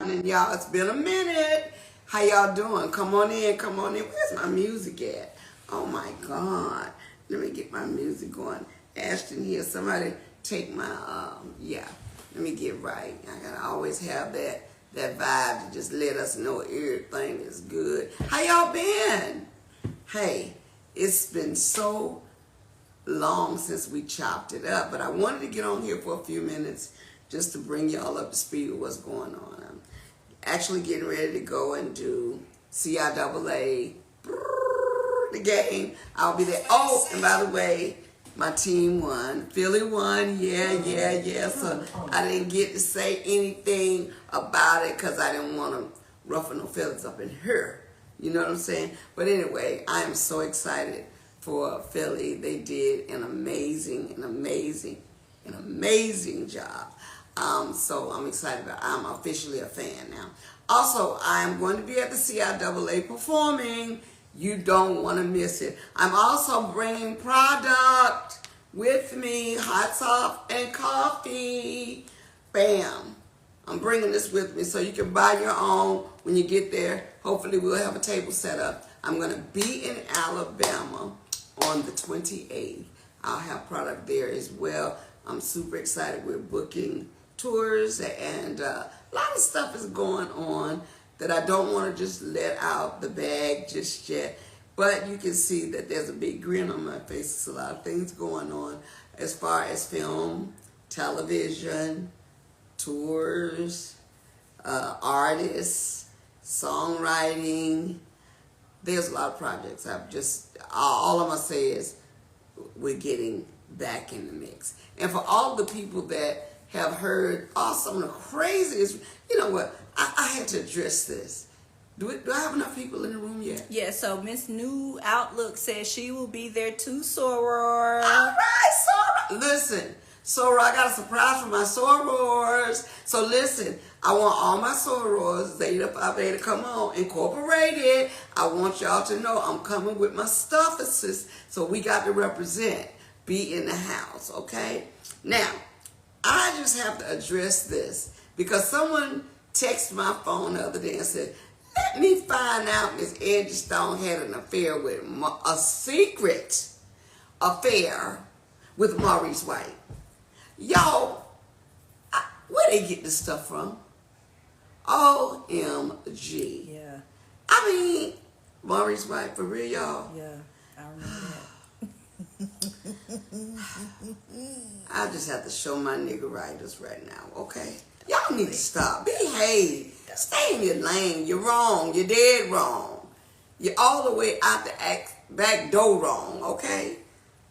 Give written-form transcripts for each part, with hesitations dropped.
And y'all, it's been a minute. How y'all doing? Come on in, come on in. Where's my music at? Oh my God. Let me get my music going. Ashton here, somebody take my, yeah. Let me get right. I gotta always have that vibe to just let us know everything is good. How y'all been? Hey, it's been so long since we chopped it up, but I wanted to get on here for a few minutes just to bring y'all up to speed with what's going on. I'm actually getting ready to go and do CIAA, the game. I'll be there. Oh, and by the way, my team won. Philly won. Yeah. So I didn't get to say anything about it because I didn't want to ruffle no feathers up in her. You know what I'm saying? But anyway, I am so excited for Philly. They did an amazing job. So I'm excited about it. I'm officially a fan now. Also, I'm going to be at the CIAA performing. You don't want to miss it. I'm also bringing product with me, hot sauce and coffee. Bam. I'm bringing this with me so you can buy your own when you get there. Hopefully we'll have a table set up. I'm going to be in Alabama on the 28th. I'll have product there as well. I'm super excited. We're booking tours and a lot of stuff is going on that I don't want to just let out the bag just yet. But you can see that there's a big grin on my face. There's a lot of things going on as far as film, television, tours, artists, songwriting. There's a lot of projects. All I'm going to say is we're getting back in the mix. And for all the people that have heard some of the craziest, you know what, I had to address this. Do I have enough people in the room yet? Yeah, so Miss New Outlook says she will be there too, Soror. All right, Soror. Listen, Soror, I got a surprise for my Sorors. So listen, I want all my Sorors, Zeta Phi Beta, come on, Incorporated. I want y'all to know I'm coming with my stuffuses, so we got to represent, be in the house, okay? Now, I just have to address this because someone texted my phone the other day and said, let me find out Miss Angie Stone had an affair with, a secret affair with Maurice White. Y'all, where they get this stuff from? OMG. Yeah. I mean, Maurice White, for real, y'all? Yeah, I remember that. I just have to show my nigga writers right now, okay? Y'all need to stop. Behave. Stay in your lane. You're wrong. You're dead wrong. You're all the way out the back door wrong, okay?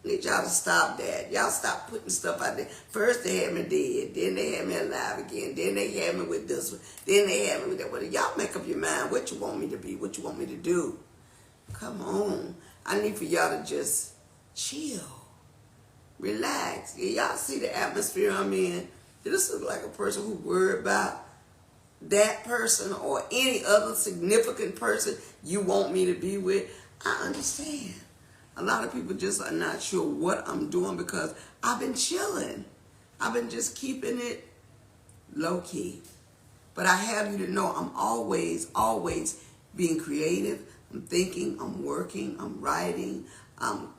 Need y'all to stop that. Y'all stop putting stuff out there. First they had me dead, then they had me alive again, then they had me with this one, then they had me with that one. Y'all make up your mind what you want me to be, what you want me to do. Come on. I need for y'all to just chill. Relax. Y'all see the atmosphere I'm in? This look like a person who worried about that person or any other significant person you want me to be with. I understand. A lot of people just are not sure what I'm doing because I've been chilling. I've been just keeping it low key. But I have you to know I'm always being creative. I'm thinking, I'm working, I'm writing, I'm,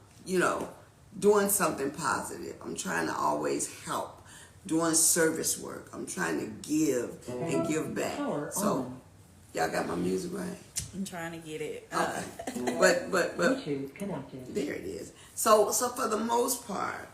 doing something positive. I'm trying to always help. Doing service work. I'm trying to give and give back. So, y'all got my music right? I'm trying to get it. Okay. But there it is. So for the most part,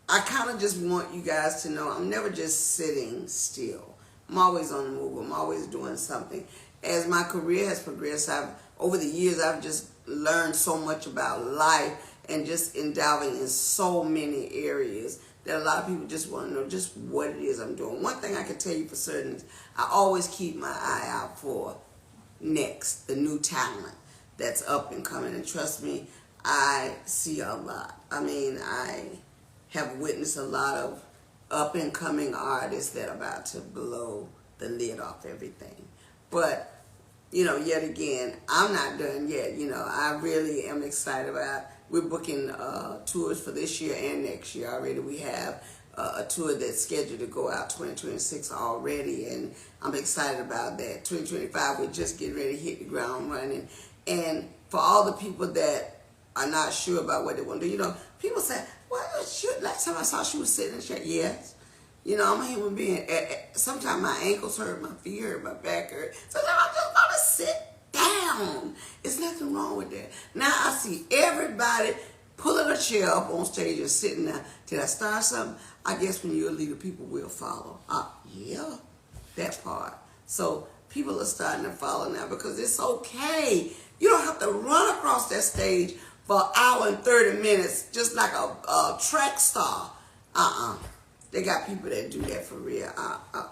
I kind of just want you guys to know I'm never just sitting still. I'm always on the move. I'm always doing something. As my career has progressed, over the years, I've just learned so much about life and just endowing in so many areas that a lot of people just want to know just what it is I'm doing. One thing I can tell you for certain is I always keep my eye out for next, the new talent that's up and coming. And trust me, I see a lot. I mean, I have witnessed a lot of up and coming artists that are about to blow the lid off everything. But, yet again, I'm not done yet. I really am excited about. We're booking tours for this year and next year already. We have a tour that's scheduled to go out 2026 already, and I'm excited about that. 2025, we're just getting ready to hit the ground running. And for all the people that are not sure about what they want to do, you know, people say, well, last time I saw she was sitting in a chair. Yes. You know, I'm a human being. Sometimes my ankles hurt, my feet hurt, my back hurt. Sometimes I just want to sit down. There's nothing wrong with that. Now I see everybody pulling a chair up on stage and sitting there. Did I start something? I guess when you're a leader, people will follow. Yeah, that part. So people are starting to follow now because it's okay. You don't have to run across that stage for an hour and 30 minutes just like a track star. They got people that do that for real.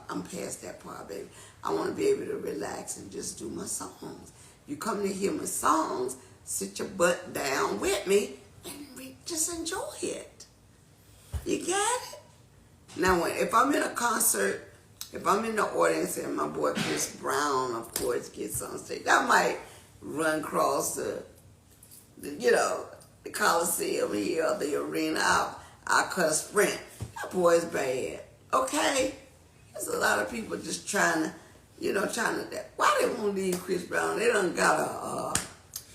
I'm past that part, baby. I want to be able to relax and just do my songs. You come to hear my songs, sit your butt down with me, and just enjoy it. You get it? Now, if I'm in a concert, if I'm in the audience and my boy Chris Brown, of course, gets on stage, I might run across the Coliseum here or the arena. I'll cut a sprint. That boy's bad. Okay? There's a lot of people just trying to, why they won't leave Chris Brown? They done got a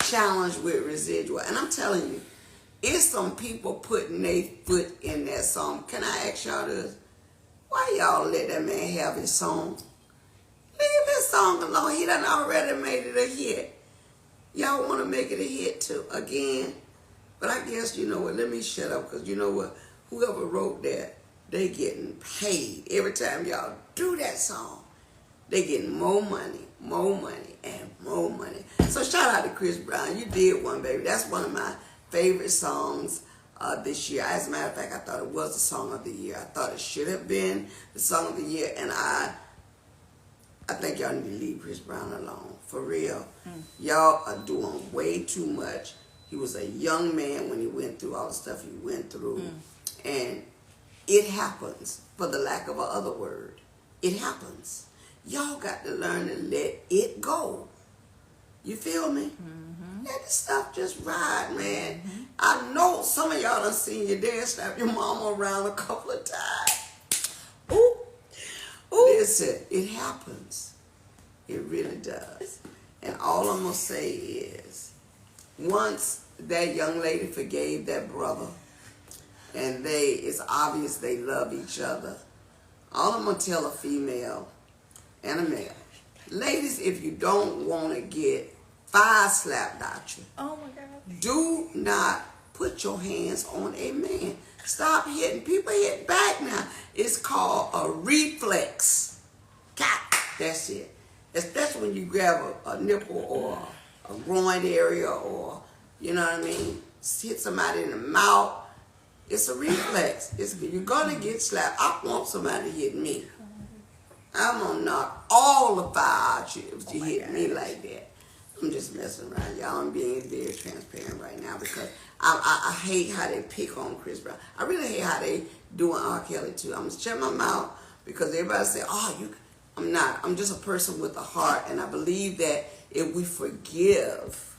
challenge with residual. And I'm telling you, it's some people putting their foot in that song. Can I ask y'all this? Why y'all let that man have his song? Leave his song alone. He done already made it a hit. Y'all want to make it a hit too, again? But I guess, you know what, let me shut up, because you know what? Whoever wrote that, they getting paid. Every time y'all do that song, they getting more money, and more money. So shout out to Chris Brown. You did one, baby. That's one of my favorite songs this year. As a matter of fact, I thought it was the song of the year. I thought it should have been the song of the year, and I think y'all need to leave Chris Brown alone. For real. Y'all are doing way too much. He was a young man when he went through all the stuff he went through. And it happens, for the lack of a other word. It happens. Y'all got to learn to let it go. You feel me? Let the stuff just ride, man. I know some of y'all done seen your dad slap your mama around a couple of times. Ooh. Listen, it happens. It really does. And all I'm going to say is, once that young lady forgave that brother, and it's obvious they love each other, all I'm going to tell a female and a male, ladies, if you don't want to get fire slapped at you, oh my God, do not put your hands on a man. Stop hitting. People hit back now. It's called a reflex. That's it. That's when you grab a nipple or a groin area, or, you know what I mean, hit somebody in the mouth. It's a reflex. You're going to get slapped. I want somebody to hit me. I'm going to knock all the fire out you if you hit me like that. I'm just messing around, y'all. I'm being very transparent right now because I hate how they pick on Chris Brown. I really hate how they doing R. Kelly too. I'm just shut my mouth because everybody say, I'm not. I'm just a person with a heart, and I believe that if we forgive,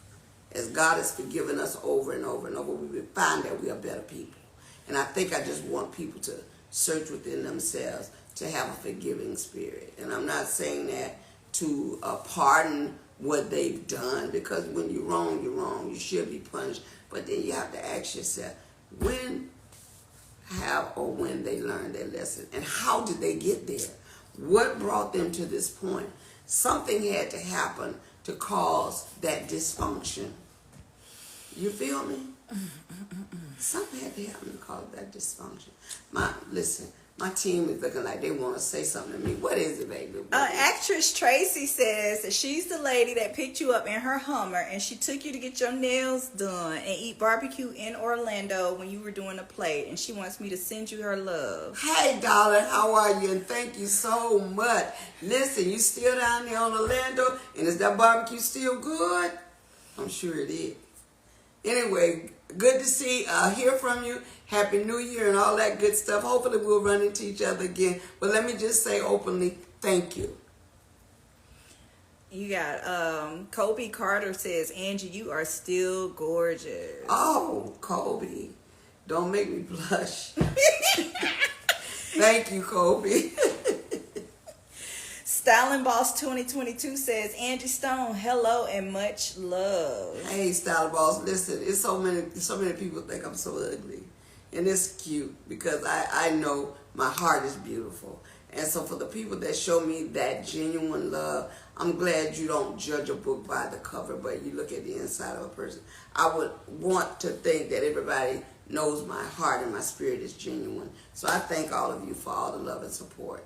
as God has forgiven us over and over and over, we will find that we are better people. And I think I just want people to search within themselves to have a forgiving spirit. And I'm not saying that to pardon what they've done, because when you're wrong, you're wrong. You should be punished. But then you have to ask yourself, when they learned their lesson, and how did they get there? What brought them to this point? Something had to happen to cause that dysfunction. You feel me? Something had to happen to cause that dysfunction. My team is looking like they want to say something to me. What is it, baby? Actress Tracy says that she's the lady that picked you up in her Hummer and she took you to get your nails done and eat barbecue in Orlando when you were doing a play, and she wants me to send you her love. Hey, darling, how are you? And thank you so much. Listen, you still down there on Orlando, and is that barbecue still good? I'm sure it is. Anyway, good to hear from you. Happy New Year and all that good stuff. Hopefully we'll run into each other again. But let me just say openly, thank you. You got Kobe Carter says, Angie, you are still gorgeous. Oh, Kobe, don't make me blush. Thank you, Kobe. Styling Boss 2022 says, Angie Stone, hello and much love. Hey, Style Boss, listen, it's so many people think I'm so ugly. And it's cute because I know my heart is beautiful. And so for the people that show me that genuine love, I'm glad you don't judge a book by the cover, but you look at the inside of a person. I would want to think that everybody knows my heart and my spirit is genuine. So I thank all of you for all the love and support.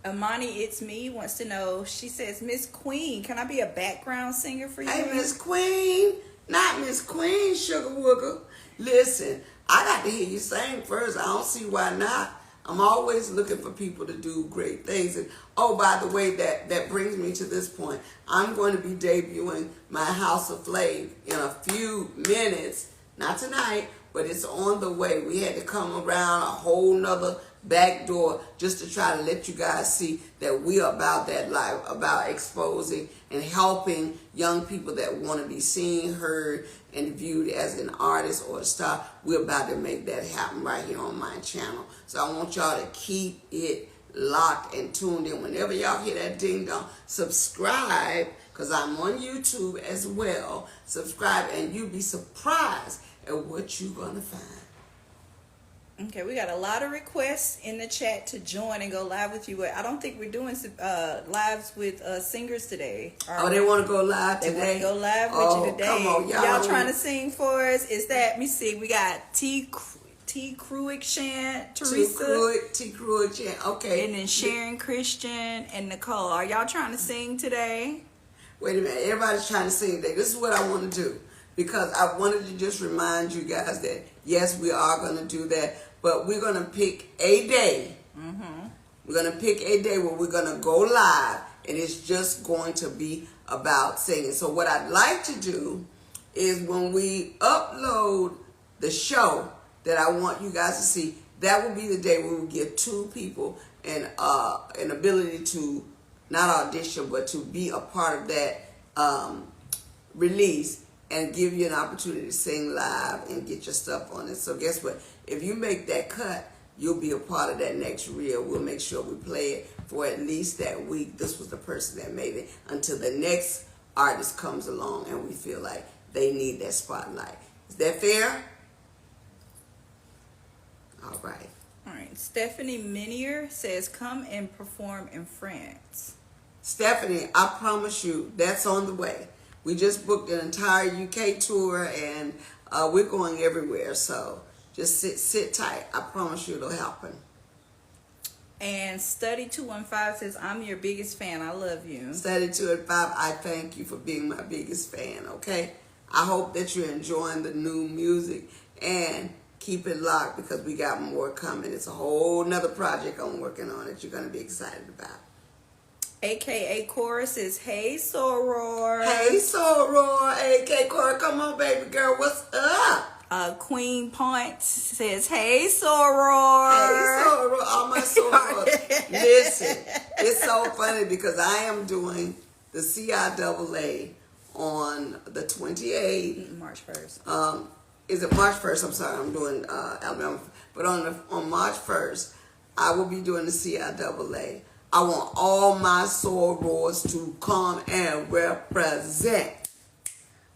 Amani, it's me, wants to know, she says, Miss Queen, can I be a background singer for you? Hey, Miss Queen, not Miss Queen, Sugar Wooger. Listen, I got to hear you sing first. I don't see why not. I'm always looking for people to do great things. And oh, by the way, that brings me to this point. I'm going to be debuting my House of Flav in a few minutes. Not tonight, but it's on the way. We had to come around a whole nother back door just to try to let you guys see that we are about that life, about exposing and helping young people that want to be seen, heard, and viewed as an artist or a star. We're about to make that happen right here on my channel. So I want y'all to keep it locked and tuned in. Whenever y'all hear that ding dong, subscribe, because I'm on YouTube as well. Subscribe and you'll be surprised at what you're going to find. Okay, we got a lot of requests in the chat to join and go live with you. But I don't think we're doing lives with singers today. Oh, they want to go live today? They want to go live with you today. Come on, y'all trying to sing for us? Is that, let me see, we got T. Cruick Chant, Teresa. T. Cruick Chant, okay. And then Sharon Christian and Nicole. Are y'all trying to sing today? Wait a minute, everybody's trying to sing today. This is what I want to do. Because I wanted to just remind you guys that, yes, we are going to do that. But we're going to pick a day. Mm-hmm. We're going to pick a day where we're going to go live. And it's just going to be about singing. So what I'd like to do is when we upload the show that I want you guys to see, that will be the day where we give two people an ability to not audition, but to be a part of that release and give you an opportunity to sing live and get your stuff on it. So guess what? If you make that cut, you'll be a part of that next reel. We'll make sure we play it for at least that week. This was the person that made it, until the next artist comes along and we feel like they need that spotlight. Is that fair? All right. All right. Stephanie Minier says, come and perform in France. Stephanie, I promise you, that's on the way. We just booked an entire UK tour, and we're going everywhere. So just sit tight. I promise you it'll happen. And Study 215 says, I'm your biggest fan. I love you. Study 215, I thank you for being my biggest fan, okay? I hope that you're enjoying the new music, and keep it locked because we got more coming. It's a whole nother project I'm working on that you're going to be excited about. AKA Cora says, hey, Soror. Hey, Soror. AKA Cora, come on, baby girl. What's up? Queen Point says, hey, Soror. Hey, Soror. All my Sorors. Listen, it's so funny because I am doing the CIAA on the 28th. March 1st. Is it March 1st? I'm sorry, I'm doing Alabama. But on March 1st, I will be doing the CIAA. I want all my sorors to come and represent.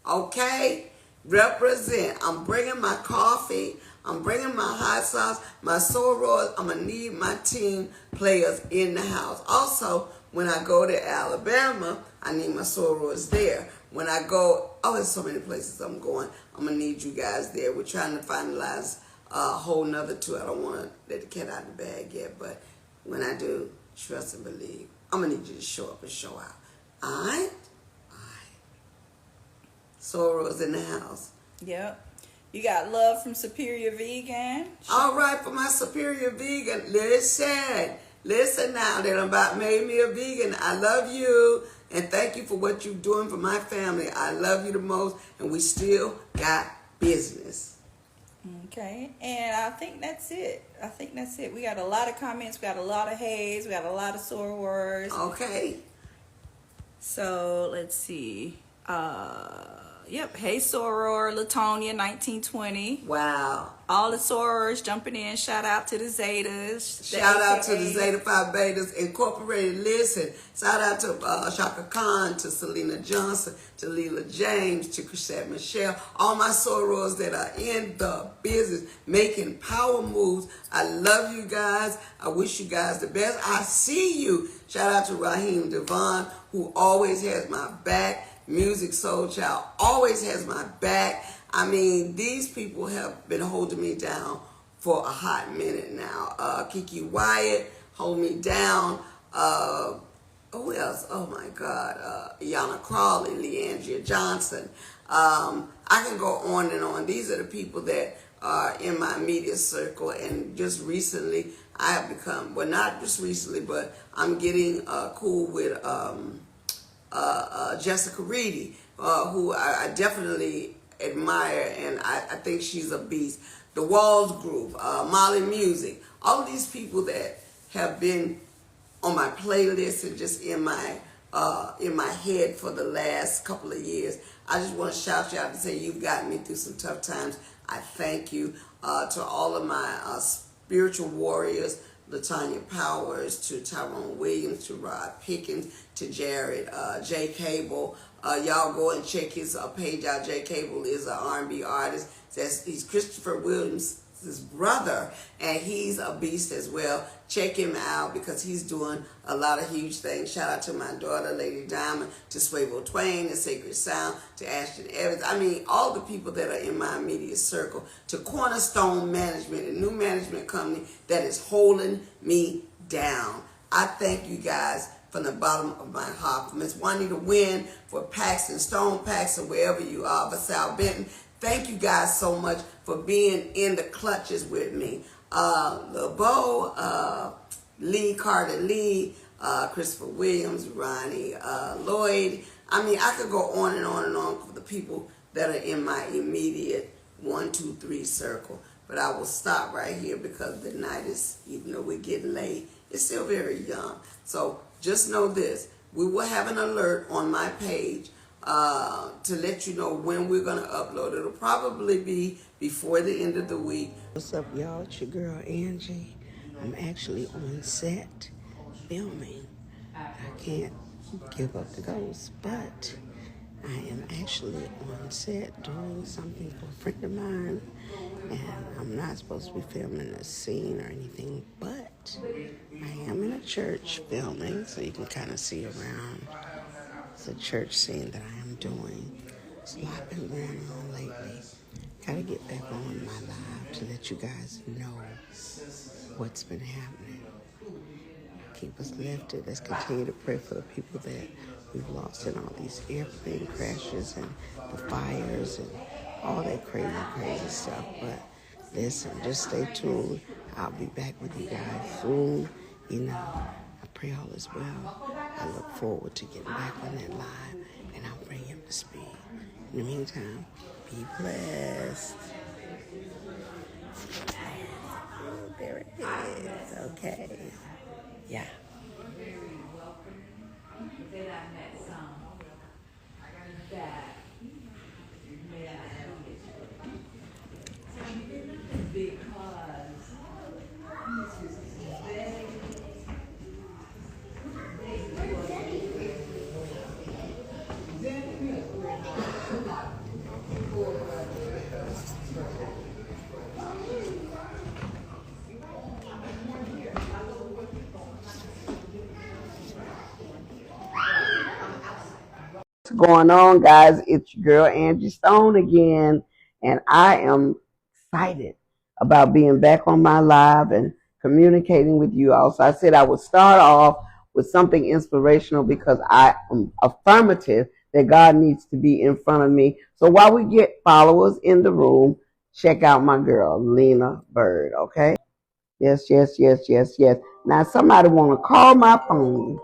Okay? Represent. I'm bringing my coffee. I'm bringing my hot sauce. My sorors. I'm going to need my team players in the house. Also, when I go to Alabama, I need my sorors there. When I go, there's so many places I'm going. I'm going to need you guys there. We're trying to finalize a whole nother tour. I don't want to let the cat out of the bag yet, but when I do, trust and believe, I'm going to need you to show up and show out. All right? All right. Sorors in the house. Yep. You got love from Superior Vegan. All right, for my Superior Vegan, listen now, that about made me a vegan. I love you, and thank you for what you're doing for my family. I love you the most, and we still got business. Okay, and I think that's it. We got a lot of comments. We got a lot of haze. We got a lot of sore words. Okay. So let's see. Yep. Hey, Soror, Latonia, 1920. Wow. All the sorors jumping in. Shout out to the Zetas. Shout out to the Zeta Phi Betas Incorporated. Listen, shout out to Shaka Khan, to Selena Johnson, to Leela James, to Chrisette Michelle, all my sorors that are in the business making power moves. I love you guys. I wish you guys the best. I see you. Shout out to Raheem Devon, who always has my back. Music Soul Child always has my back. I mean, these people have been holding me down for a hot minute now. Kiki Wyatt, hold me down. Who else? Oh my God. Yana Crawley, Leandria Johnson. I can go on and on. These are the people that are in my immediate circle. And just recently, I have become, well, not just recently, but I'm getting cool with Jessica Reedy, who I definitely admire, and I think she's a beast. The Walls Group, Molly Music, all of these people that have been on my playlist and just in my head for the last couple of years. I just want to shout you out and say you've gotten me through some tough times. I thank you. To all of my spiritual warriors, Latanya Powers, to Tyrone Williams, to Rod Pickens, to Jared J. Cable. Y'all go and check his page out. J. Cable is an R&B artist. He's Christopher Williams' brother, and he's a beast as well. Check him out because he's doing a lot of huge things. Shout out to my daughter, Lady Diamond, to Swavo Twain, the Sacred Sound, to Ashton Evans. I mean, all the people that are in my immediate circle, to Cornerstone Management, a new management company that is holding me down. I thank you guys from the bottom of my heart. Miss Juanita Wynn, for Paxton, Stone Paxton, wherever you are, Vasal Benton. Thank you guys so much for being in the clutches with me. LeBeau, Lee Carter Lee, Christopher Williams, Ronnie Lloyd. I mean, I could go on and on and on for the people that are in my immediate 1, 2, 3 circle. But I will stop right here because the night is, even though we're getting late, it's still very young. So just know this. We will have an alert on my page to let you know when we're going to upload. It'll probably be before the end of the week. What's up, y'all? It's your girl, Angie. I'm actually on set filming. I can't give up the ghost, but I am actually on set doing something for a friend of mine, and I'm not supposed to be filming a scene or anything, but I am in a church filming, so you can kind of see around. It's a church scene that I am doing. It's a lot been going on lately. Gotta get back on my live to let you guys know what's been happening. Keep us lifted. Let's continue to pray for the people that we've lost in all these airplane crashes and the fires and all that crazy, crazy stuff. But listen, just stay tuned. I'll be back with you guys soon. You know, I pray all is well. I look forward to getting back on that live, and I'll bring you up to speed. In the meantime, be blessed. Oh, there it is. Okay. Yeah. What's going on, guys? It's your girl Angie Stone again, and I am excited about being back on my live and communicating with you all. So I said I would start off with something inspirational because I am affirmative that God needs to be in front of me. So while we get followers in the room, check out my girl, Lena Bird, okay? Yes, yes, yes, yes, yes. Now somebody want to call my phone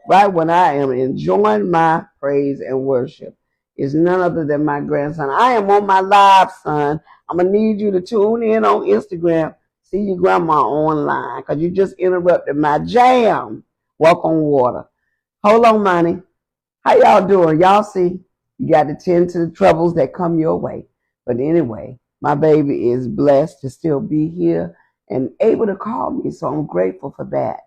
right when I am enjoying my praise and worship. Is none other than my grandson. I am on my live, son. I'm going to need you to tune in on Instagram. See your grandma online because you just interrupted my jam. Walk on water. Hold on, money. How y'all doing? Y'all see? You got to tend to the troubles that come your way. But anyway, my baby is blessed to still be here and able to call me, so I'm grateful for that.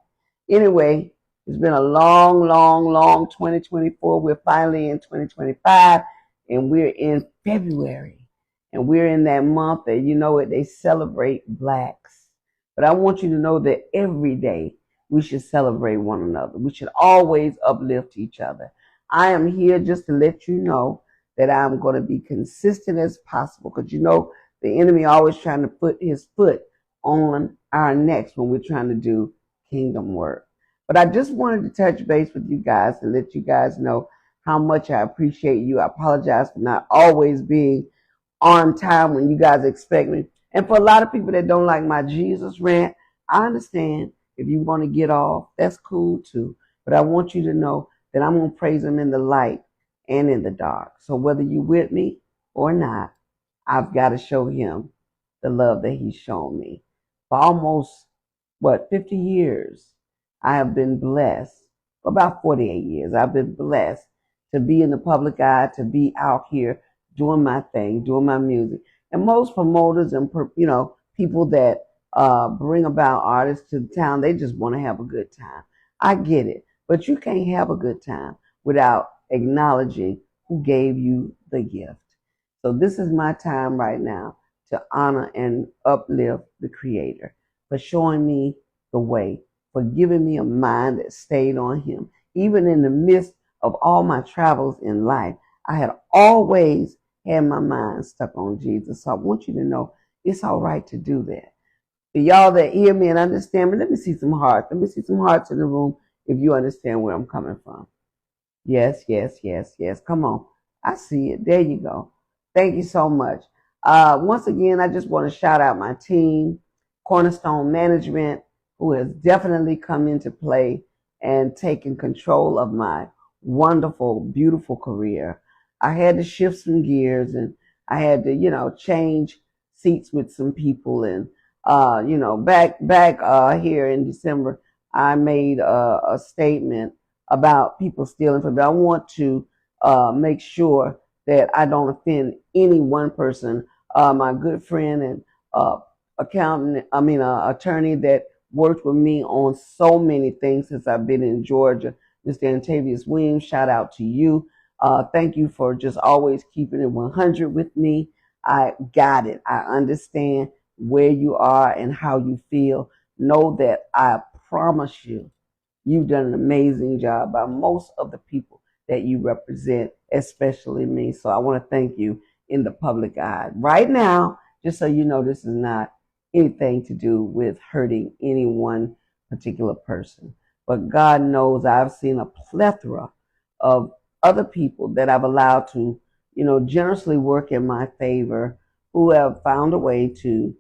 Anyway, it's been a long, long, long 2024. We're finally in 2025, and we're in February. And we're in that month that, you know what, they celebrate blacks. But I want you to know that every day we should celebrate one another. We should always uplift each other. I am here just to let you know that I'm going to be consistent as possible, because you know the enemy always trying to put his foot on our necks when we're trying to do kingdom work. But I just wanted to touch base with you guys and let you guys know how much I appreciate you. I apologize for not always being on time when you guys expect me. And for a lot of people that don't like my Jesus rant, I understand. If you want to get off, that's cool too. But I want you to know that I'm going to praise him in the light and in the dark. So whether you with me or not, I've got to show him the love that he's shown me. For almost, 50 years, I have been blessed. For about 48 years, I've been blessed to be in the public eye, to be out here doing my thing, doing my music. And most promoters and, people that bring about artists to the town, they just want to have a good time. I get it. But you can't have a good time without acknowledging who gave you the gift. So this is my time right now to honor and uplift the Creator for showing me the way, for giving me a mind that stayed on him. Even in the midst of all my travels in life, I had always had my mind stuck on Jesus. So I want you to know it's all right to do that. For y'all that hear me and understand me, let me see some hearts. Let me see some hearts in the room if you understand where I'm coming from. Yes, yes, yes, yes. Come on. I see it. There you go. Thank you so much. Once again, I just want to shout out my team, Cornerstone Management, who has definitely come into play and taken control of my wonderful, beautiful career. I had to shift some gears, and I had to, change seats with some people. And, back here in December, I made a statement about people stealing from me. I want to make sure that I don't offend any one person. My good friend and attorney that worked with me on so many things since I've been in Georgia, Mr. Antavius Williams, shout out to you. Thank you for just always keeping it 100 with me. I got it. I understand where you are and how you feel. Know that I promise you, you've done an amazing job by most of the people that you represent, especially me. So I want to thank you in the public eye. Right now, just so you know, this is not anything to do with hurting any one particular person. But God knows I've seen a plethora of other people that I've allowed to, generously work in my favor, who have found a way to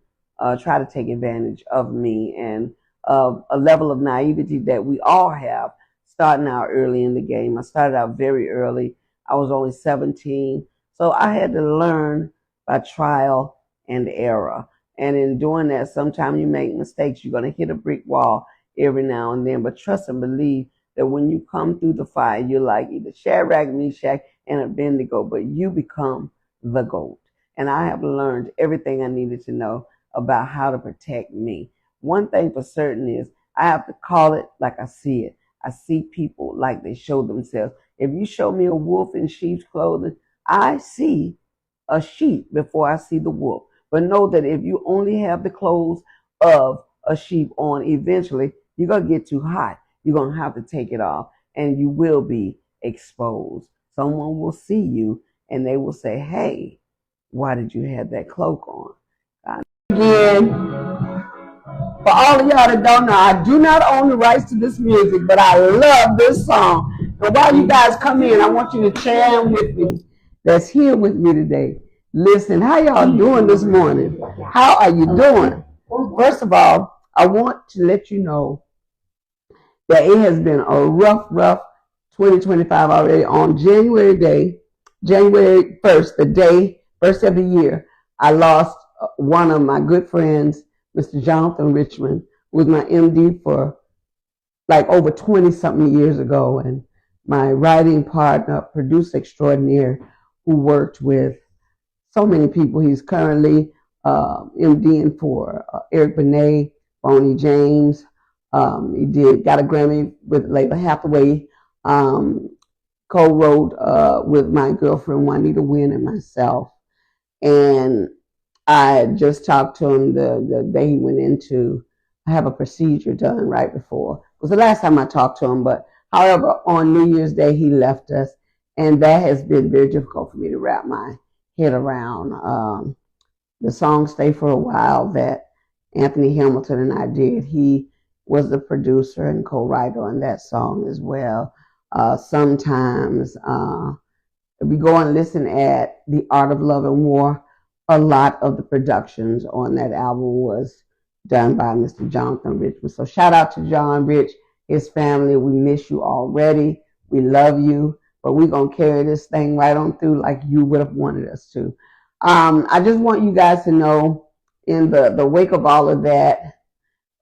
try to take advantage of me, and a level of naivety that we all have starting out early in the game. I started out very early. I was only 17. So I had to learn by trial and error. And in doing that, sometimes you make mistakes. You're going to hit a brick wall every now and then. But trust and believe that when you come through the fire, you're like either Shadrach, Meshach, and Abednego, but you become the GOAT. And I have learned everything I needed to know about how to protect me. One thing for certain is I have to call it like I see it. I see people like they show themselves. If you show me a wolf in sheep's clothing, I see a sheep before I see the wolf. But know that if you only have the clothes of a sheep on, eventually you're going to get too hot. You're going to have to take it off, and you will be exposed. Someone will see you and they will say, hey, why did you have that cloak on? Again, for all of y'all that don't know, I do not own the rights to this music, but I love this song. And while you guys come in, I want you to share with me that's here with me today. Listen, how y'all doing this morning? How are you doing? First of all, I want to let you know that it has been a rough 2025 already. On January 1st, the day, first of the year, I lost one of my good friends, Mr. Jonathan Richmond, who was my MD for like over 20 something years ago, and my writing partner, producer extraordinaire, who worked with so many people. He's currently MDing for Eric Benet, Boney James. He got a Grammy with Layla Hathaway. Co-wrote with my girlfriend Juanita Wynn and myself. And I just talked to him the day he went into have a procedure done right before. It was the last time I talked to him, but however, on New Year's Day, he left us. And that has been very difficult for me to wrap my head around. The song Stay for a While that Anthony Hamilton and I did, he was the producer and co-writer on that song as well. Sometimes if we go and listen at The Art of Love and War, a lot of the productions on that album was done by Mr. Jonathan Richmond. So shout out to John Rich, his family. We miss you already. We love you, but we're going to carry this thing right on through like you would have wanted us to. I just want you guys to know, in the wake of all of that,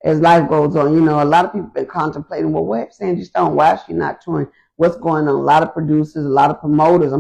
as life goes on, a lot of people have been contemplating, well, where's Angie Stone? Why is she not touring? What's going on? A lot of producers, a lot of promoters,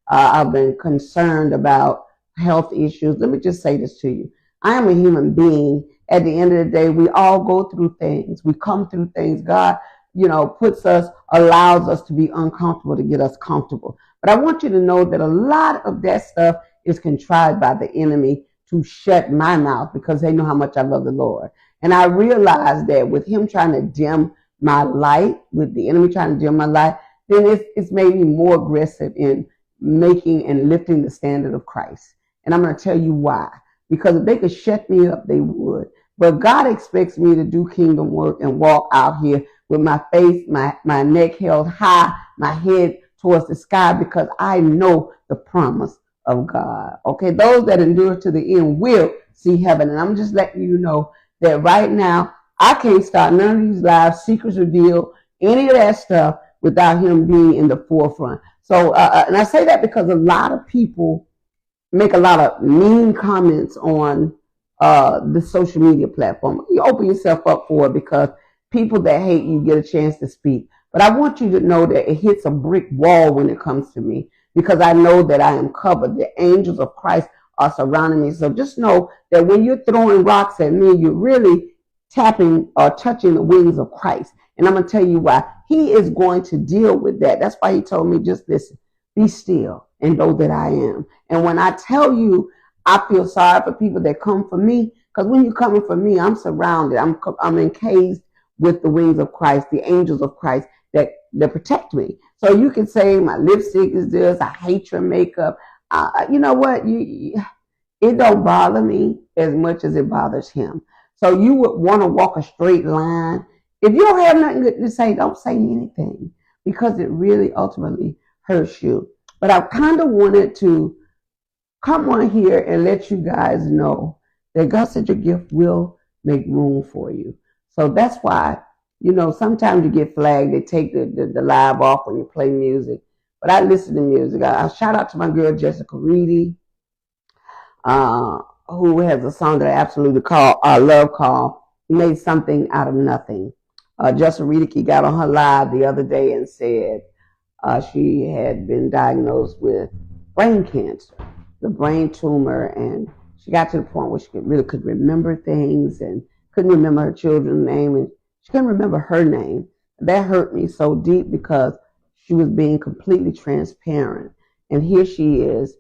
I've been concerned about health issues. Let me just say this to you. I am a human being. At the end of the day, we all go through things. We come through things. God, allows us to be uncomfortable to get us comfortable. But I want you to know that a lot of that stuff is contrived by the enemy to shut my mouth because they know how much I love the Lord. And I realized that with him trying to dim my light, with the enemy trying to dim my light, then it's made me more aggressive in making and lifting the standard of Christ. And I'm going to tell you why. Because if they could shut me up, they would. But God expects me to do kingdom work and walk out here with my face, my neck held high, my head towards the sky, because I know the promise of God. Okay, those that endure to the end will see heaven. And I'm just letting you know that right now, I can't start none of these lives, secrets revealed, any of that stuff without him being in the forefront. So, and I say that because a lot of people make a lot of mean comments on the social media platform. You open yourself up for it because people that hate you get a chance to speak. But I want you to know that it hits a brick wall when it comes to me, because I know that I am covered. The angels of Christ are surrounding me. So just know that when you're throwing rocks at me, you're really tapping or touching the wings of Christ. And I'm going to tell you why. He is going to deal with that. That's why he told me, just listen, be still and know that I am. And when I tell you, I feel sorry for people that come for me, because when you're coming for me, I'm surrounded. I'm encased with the wings of Christ, the angels of Christ that protect me. So you can say my lipstick is this, I hate your makeup. You know what? It don't bother me as much as it bothers him. So you would want to walk a straight line. If you don't have nothing good to say, don't say anything, because it really ultimately hurts you. But I kind of wanted to come on here and let you guys know that God said your gift will make room for you. So that's why, sometimes you get flagged. They take the live off when you play music. But I listen to music. I shout out to my girl, Jessica Reedy, who has a song that I absolutely love called Made Something Out of Nothing. Jessica Reedy got on her live the other day and said she had been diagnosed with brain cancer, the brain tumor, and she got to the point where she could remember things and couldn't remember her children's name, and she couldn't remember her name. That hurt me so deep because she was being completely transparent. And here she is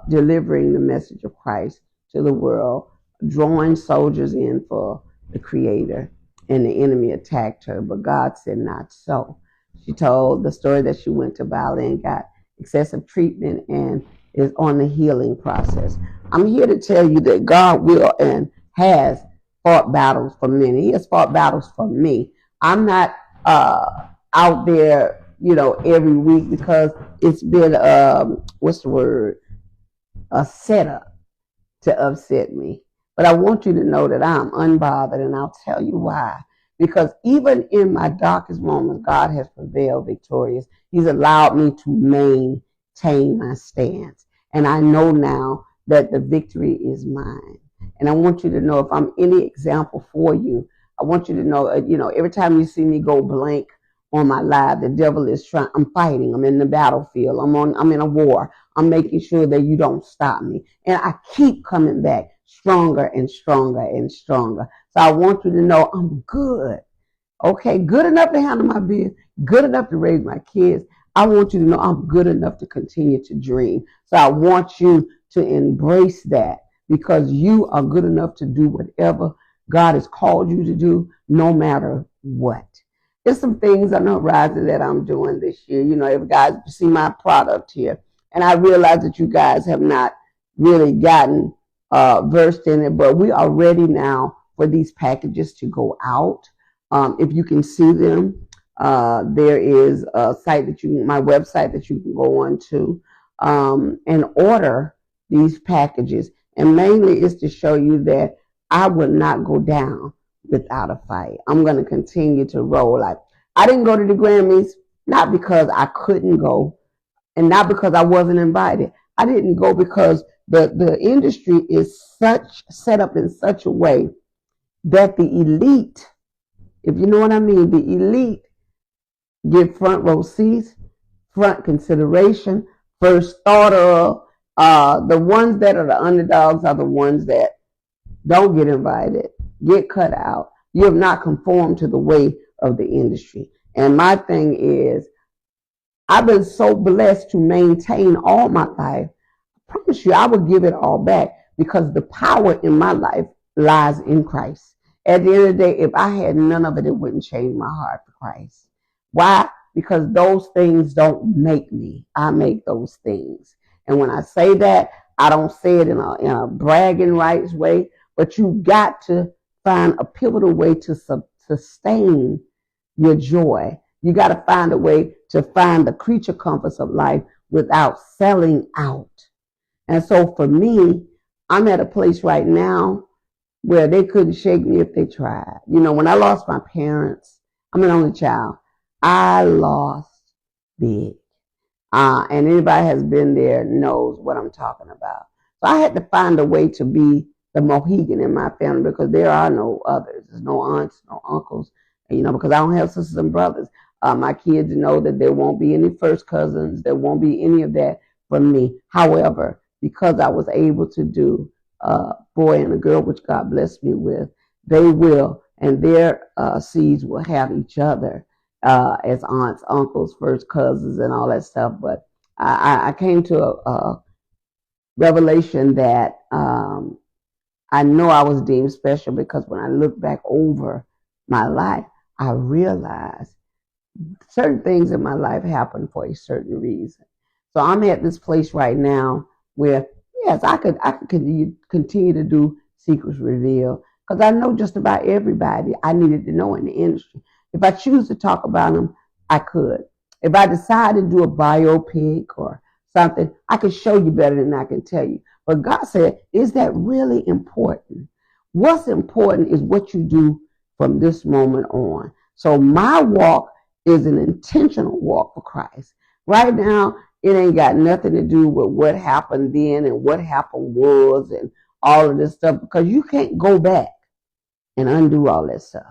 delivering the message of Christ to the world, drawing soldiers in for the Creator, and the enemy attacked her. But God said not so. She told the story that she went to Bali and got excessive treatment and is on the healing process. I'm here to tell you that God will and has fought battles for many. He has fought battles for me. I'm not out there, every week, because it's been a setup to upset me. But I want you to know that I'm unbothered, and I'll tell you why. Because even in my darkest moments, God has prevailed victorious. He's allowed me to maintain my stance. And I know now that the victory is mine. And I want you to know, if I'm any example for you, I want you to know, every time you see me go blank on my life. The devil is trying. I'm fighting. I'm in the battlefield. I'm in a war. I'm making sure that you don't stop me. And I keep coming back stronger and stronger and stronger. So I want you to know I'm good. Okay, good enough to handle my business, good enough to raise my kids. I want you to know I'm good enough to continue to dream. So I want you to embrace that, because you are good enough to do whatever God has called you to do, no matter what. There's some things on the horizon that I'm doing this year. You know, if you guys see my product here, and I realize that you guys have not really gotten versed in it, but we are ready now for these packages to go out. If you can see them, there is a site that my website that you can go on to and order these packages. And mainly is to show you that I will not go down without a fight. I'm going to continue to roll. I didn't go to the Grammys, not because I couldn't go and not because I wasn't invited. I didn't go because the industry is set up in such a way that the elite, if you know what I mean, the elite get front row seats, front consideration, first thought of. The ones that are the underdogs are the ones that don't get invited, get cut out. You have not conformed to the way of the industry. And my thing is, I've been so blessed to maintain all my life. I promise you, I will give it all back, because the power in my life lies in Christ. At the end of the day, if I had none of it, it wouldn't change my heart for Christ. Why? Because those things don't make me. I make those things. And when I say that, I don't say it in a bragging rights way, but you got to find a pivotal way to sustain your joy. You got to find a way to find the creature comforts of life without selling out. And so for me, I'm at a place right now where they couldn't shake me if they tried. You know, when I lost my parents, I'm an only child. I lost big. And anybody has been there knows what I'm talking about. So I had to find a way to be the Mohegan in my family, because there are no others. There's no aunts, no uncles, you know, because I don't have sisters and brothers. My kids know that there won't be any first cousins. There won't be any of that for me. However, because I was able to do a boy and a girl, which God blessed me with, they will, and their seeds will have each other as aunts, uncles, first cousins, and all that stuff. But I came to a revelation that I know I was deemed special, because when I look back over my life, I realized certain things in my life happened for a certain reason. So I'm at this place right now where, yes, I could continue to do Secrets Revealed, because I know just about everybody I needed to know in the industry. If I choose to talk about them, I could. If I decide to do a biopic or something, I can show you better than I can tell you. But God said, is that really important? What's important is what you do from this moment on. So my walk is an intentional walk for Christ. Right now, it ain't got nothing to do with what happened then and what happened was and all of this stuff, because you can't go back and undo all that stuff.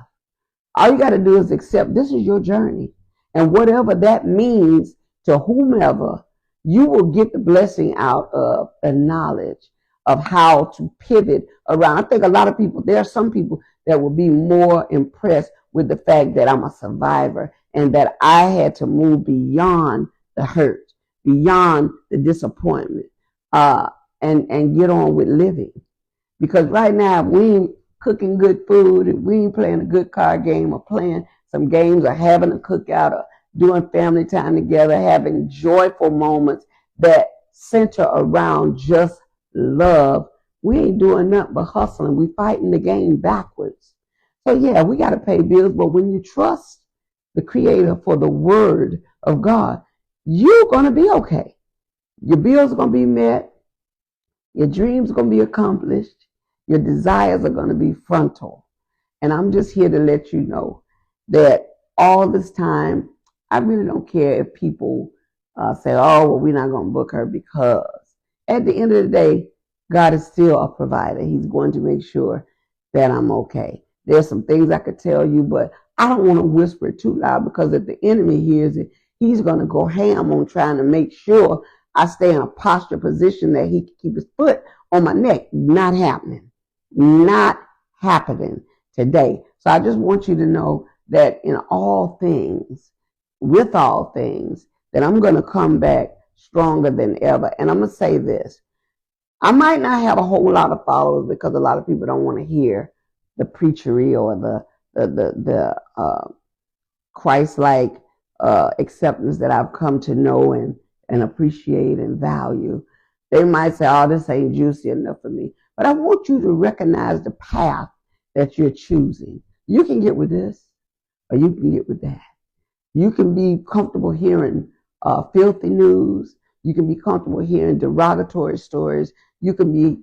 All you got to do is accept this is your journey. And whatever that means to whomever, you will get the blessing out of the knowledge of how to pivot around. I think a lot of people, there are some people that will be more impressed with the fact that I'm a survivor and that I had to move beyond the hurt, beyond the disappointment, and get on with living. Because right now, we ain't cooking good food, and we ain't playing a good card game or playing some games or having a cookout or doing family time together, having joyful moments that center around just love. We ain't doing nothing but hustling. We fighting the game backwards. So yeah, we got to pay bills, but when you trust the Creator for the Word of God, you're going to be okay. Your bills are going to be met. Your dreams are going to be accomplished. Your desires are going to be frontal. And I'm just here to let you know that all this time, I really don't care if people say, oh, well, we're not going to book her, because at the end of the day, God is still a provider. He's going to make sure that I'm okay. There's some things I could tell you, but I don't want to whisper it too loud because if the enemy hears it, he's going to go ham on trying to make sure I stay in a posture position that he can keep his foot on my neck. Not happening. Not happening today. So I just want you to know that in all things, with all things, that I'm going to come back stronger than ever. And I'm going to say this. I might not have a whole lot of followers because a lot of people don't want to hear the preachery or the Christ-like acceptance that I've come to know and appreciate and value. They might say, oh, this ain't juicy enough for me. But I want you to recognize the path that you're choosing. You can get with this or you can get with that. You can be comfortable hearing filthy news. You can be comfortable hearing derogatory stories. You can be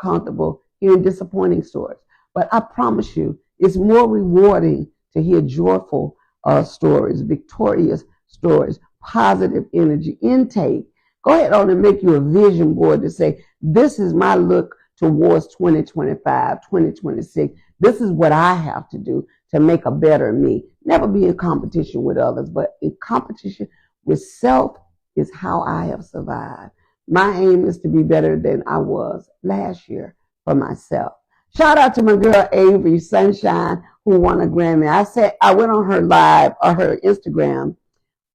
comfortable hearing disappointing stories. But I promise you, it's more rewarding to hear joyful stories, victorious stories, positive energy intake. Go ahead on and make you a vision board to say, this is my look towards 2025, 2026. This is what I have to do to make a better me. Never be in competition with others, but in competition with self is how I have survived. My aim is to be better than I was last year for myself. Shout out to my girl Avery Sunshine who won a Grammy. I went on her live or her Instagram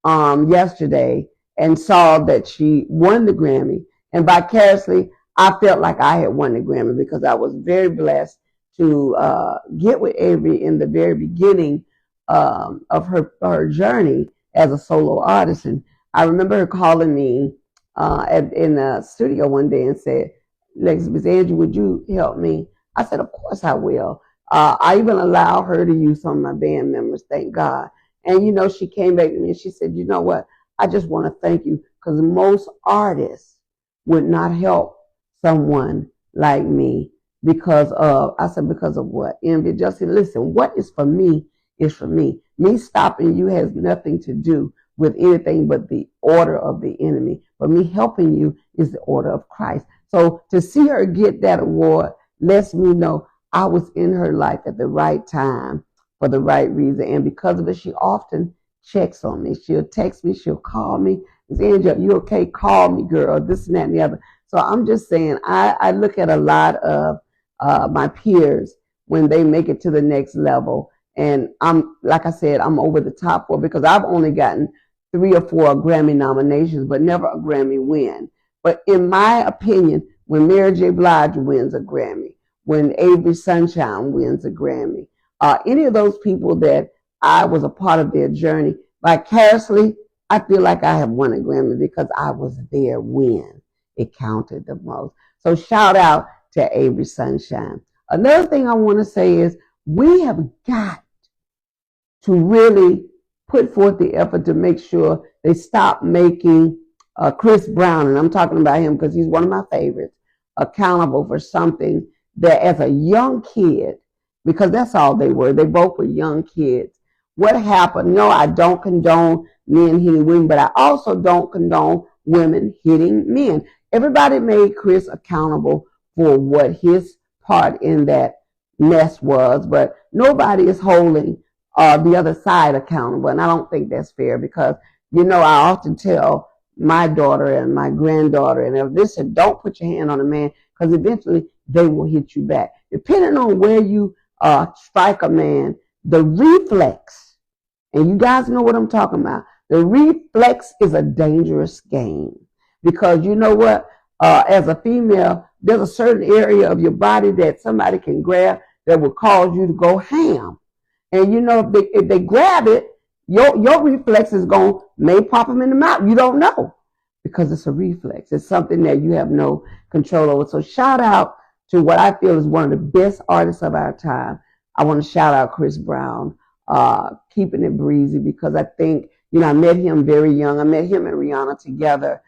yesterday and saw that she won the Grammy, and vicariously I felt like I had won the Grammy because I was very blessed to get with Avery in the very beginning of her journey as a solo artist. And I remember her calling me in the studio one day and said, Miss Angie, would you help me? I said, of course I will. I even allowed her to use some of my band members, thank God. And, you know, she came back to me and she said, you know what? I just want to thank you because most artists would not help someone like me because of, I said, because of what? Envy. Just said, listen, what is for me is for me. Me stopping you has nothing to do with anything but the order of the enemy. But me helping you is the order of Christ. So to see her get that award lets me know I was in her life at the right time for the right reason. And because of it, she often checks on me. She'll text me. She'll call me. Miss Angela, you okay? Call me, girl. This and that and the other. So I'm just saying, I look at a lot of my peers when they make it to the next level. And I'm, like I said, I'm over the top for because I've only gotten 3 or 4 Grammy nominations, but never a Grammy win. But in my opinion, when Mary J. Blige wins a Grammy, when Avery Sunshine wins a Grammy, any of those people that I was a part of their journey, vicariously, I feel like I have won a Grammy because I was there when it counted the most. So shout out to Avery Sunshine. Another thing I want to say is we have got to really put forth the effort to make sure they stop making Chris Brown, and I'm talking about him because he's one of my favorites, accountable for something that as a young kid, because that's all they were. They both were young kids. What happened? No, I don't condone men hitting women, but I also don't condone women hitting men. Everybody made Chris accountable for what his part in that mess was, but nobody is holding the other side accountable. And I don't think that's fair because, you know, I often tell my daughter and my granddaughter, and if this said, don't put your hand on a man because eventually they will hit you back. Depending on where you strike a man, the reflex, and you guys know what I'm talking about, the reflex is a dangerous game because you know what? As a female, there's a certain area of your body that somebody can grab that will cause you to go ham. And you know, if they grab it, your reflex is going, may pop them in the mouth. You don't know because it's a reflex. It's something that you have no control over. So shout out to what I feel is one of the best artists of our time. I want to shout out Chris Brown, keeping it breezy because I think, you know, I met him very young. I met him and Rihanna together,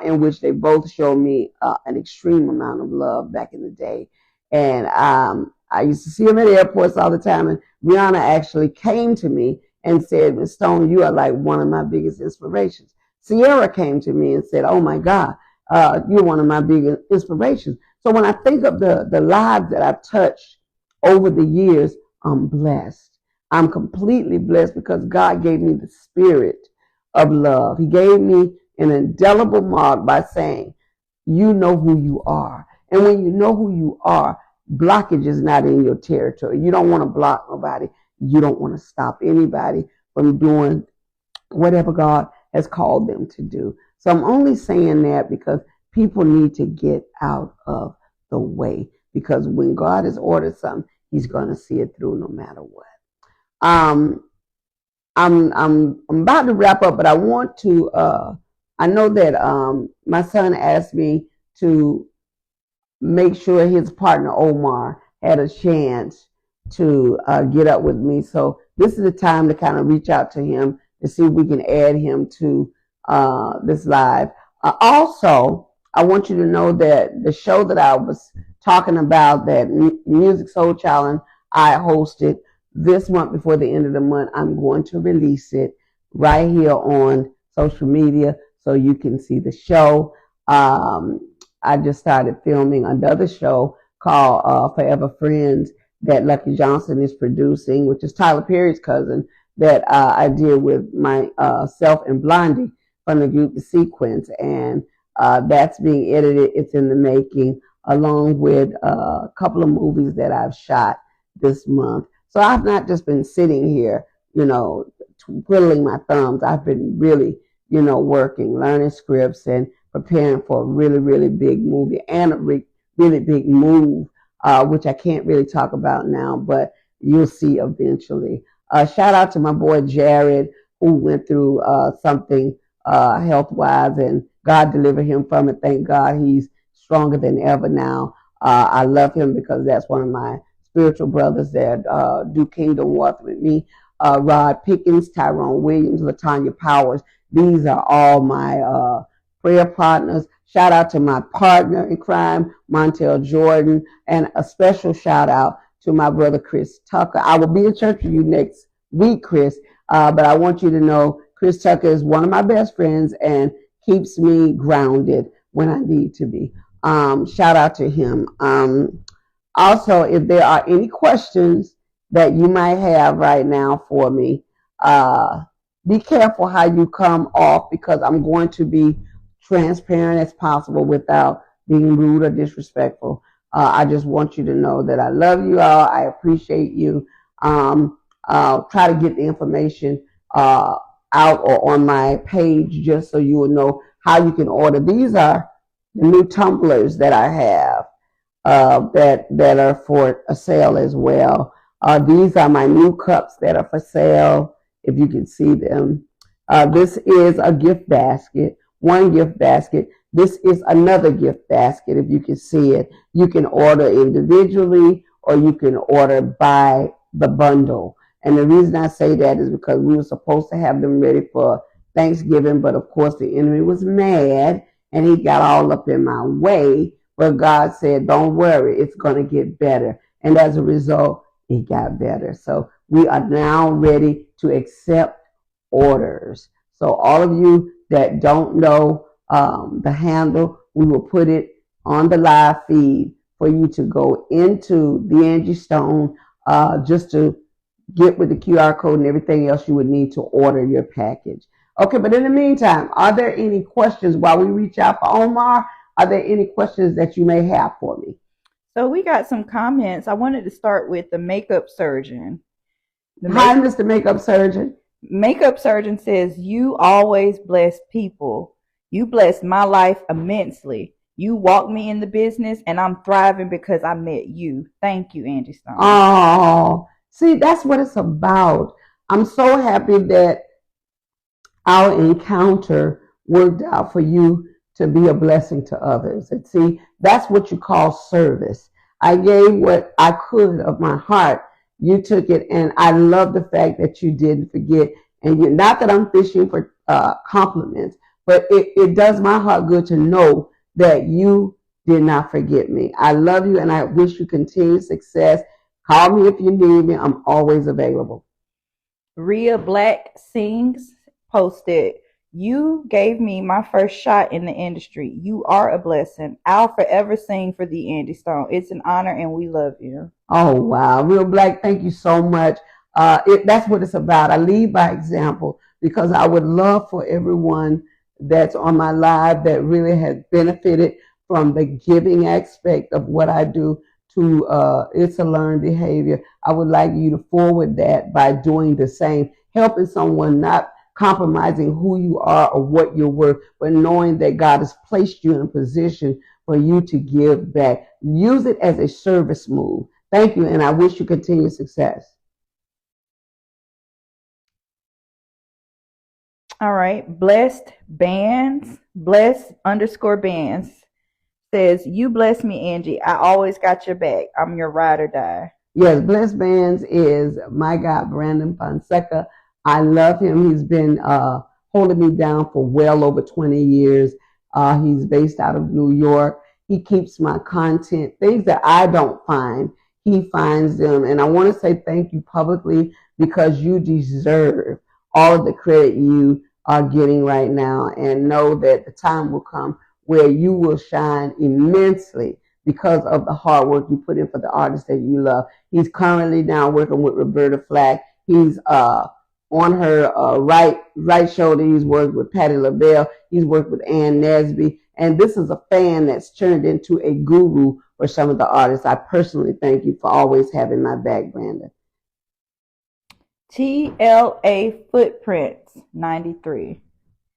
in which they both showed me an extreme amount of love back in the day. And I used to see him at airports all the time. And Rihanna actually came to me and said, Ms. Stone, you are like one of my biggest inspirations. Sierra came to me and said, oh my God, you're one of my biggest inspirations. So when I think of the lives that I've touched over the years, I'm blessed. I'm completely blessed because God gave me the spirit of love. He gave me an indelible mark by saying, you know who you are. And when you know who you are, blockage is not in your territory. You don't want to block nobody. You don't want to stop anybody from doing whatever God has called them to do. So I'm only saying that because people need to get out of the way. Because when God has ordered something, He's going to see it through no matter what. I'm about to wrap up, but I want to. I know that my son asked me to make sure his partner Omar had a chance to get up with me. So this is the time to kind of reach out to him to see if we can add him to this live. Also, I want you to know that the show that I was talking about, that Music Soul Challenge I hosted this month before the end of the month, I'm going to release it right here on social media so you can see the show. I just started filming another show called Forever Friends that Lucky Johnson is producing, which is Tyler Perry's cousin, that I did with myself and Blondie from the group The Sequence. And that's being edited. It's in the making, along with a couple of movies that I've shot this month. So I've not just been sitting here, twiddling my thumbs. I've been really, working, learning scripts and preparing for a really, really big movie and a really big move, which I can't really talk about now, but you'll see eventually. Shout out to my boy Jared, who went through something health-wise, and God delivered him from it. Thank God he's stronger than ever now. I love him because that's one of my spiritual brothers that do kingdom work with me. Rod Pickens, Tyrone Williams, LaTanya Powers. These are all my prayer partners. Shout out to my partner in crime, Montel Jordan, and a special shout out to my brother Chris Tucker. I will be in church with you next week, Chris, but I want you to know Chris Tucker is one of my best friends and keeps me grounded when I need to be. Shout out to him. Also, if there are any questions that you might have right now for me, be careful how you come off, because I'm going to be transparent as possible without being rude or disrespectful. I just want you to know that I love you all. I appreciate you. Try to get the information out or on my page just so you will know how you can order. These are the new tumblers that I have that are for a sale as well. These are my new cups that are for sale, if you can see them. This is a gift basket, one gift basket. This is another gift basket, if you can see it. You can order individually or you can order by the bundle. And the reason I say that is because we were supposed to have them ready for Thanksgiving, but of course the enemy was mad and he got all up in my way. But God said, don't worry, it's going to get better. And as a result, it got better. So we are now ready to accept orders. So all of you that don't know the handle, we will put it on the live feed for you to go into the Angie Stone just to get with the QR code and everything else you would need to order your package. Okay, but in the meantime, are there any questions while we reach out for Omar? Are there any questions that you may have for me? So we got some comments. I wanted to start with the makeup surgeon. Hi, Mr. Makeup Surgeon. Makeup surgeon says, you always bless people. You blessed my life immensely. You walked me in the business and I'm thriving because I met you. Thank you, Angie Stone. Oh, see, that's what it's about. I'm so happy that our encounter worked out for you to be a blessing to others. And see, that's what you call service. I gave what I could of my heart. You took it, and I love the fact that you didn't forget. And not that I'm fishing for compliments, but it does my heart good to know that you did not forget me. I love you, and I wish you continued success. Call me if you need me. I'm always available. Rhea Black Sings posted, you gave me my first shot in the industry. You are a blessing. I'll forever sing for the Angie Stone. It's an honor and we love you. Oh, wow. Real Black, thank you so much. that's what it's about. I lead by example because I would love for everyone that's on my live that really has benefited from the giving aspect of what I do to it's a learned behavior. I would like you to forward that by doing the same, helping someone, not compromising who you are or what you're worth, but knowing that God has placed you in a position for you to give back. Use it as a service move. Thank you, and I wish you continued success. All right. Blessed underscore bands says, you bless me, Angie. I always got your back. I'm your ride or die. Yes, Blessed Bands is my guy, Brandon Fonseca. I love him. He's been holding me down for well over 20 years. He's based out of New York. He keeps my content, things that I don't find, he finds them. And I want to say thank you publicly because you deserve all of the credit you are getting right now. And know that the time will come where you will shine immensely because of the hard work you put in for the artists that you love. He's currently now working with Roberta Flack. He's on her right shoulder. He's worked with Patti LaBelle. He's worked with Ann Nesby. And this is a fan that's turned into a guru for some of the artists. I personally thank you for always having my back, Brandon. TLA Footprints 93.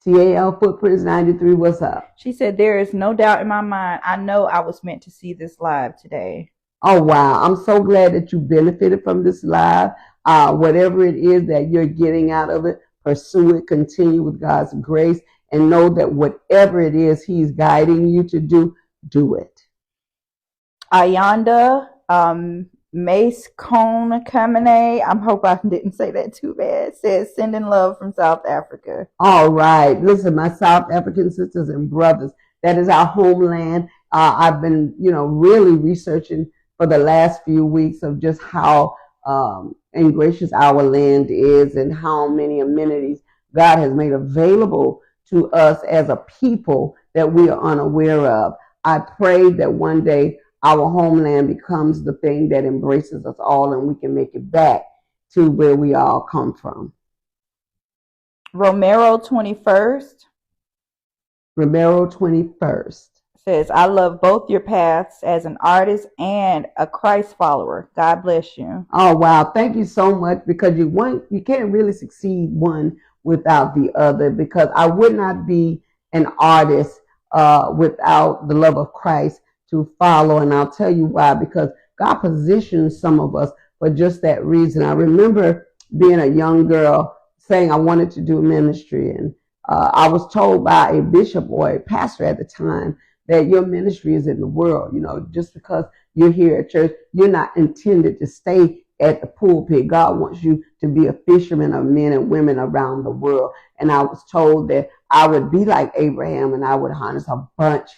TAL Footprints 93, what's up? She said, there is no doubt in my mind. I know I was meant to see this live today. Oh, wow. I'm so glad that you benefited from this live. Whatever it is that you're getting out of it, pursue it, continue with God's grace, and know that whatever it is He's guiding you to do it. Ayanda Mace Cone Kamene, I hope I didn't say that too bad, says, sending love from South Africa. All right. Listen, my South African sisters and brothers, that is our homeland. I've been, really researching for the last few weeks of just how and gracious our land is and how many amenities God has made available to us as a people that we are unaware of. I pray that one day our homeland becomes the thing that embraces us all and we can make it back to where we all come from. Romero 21st says, I love both your paths as an artist and a Christ follower. God bless you. Oh, wow. Thank you so much, because you can't really succeed one without the other, because I would not be an artist without the love of Christ to follow. And I'll tell you why, because God positions some of us for just that reason. I remember being a young girl saying I wanted to do ministry, and I was told by a bishop or a pastor at the time that your ministry is in the world. Just because you're here at church, you're not intended to stay at the pulpit. God wants you to be a fisherman of men and women around the world. And I was told that I would be like Abraham and I would harness a bunch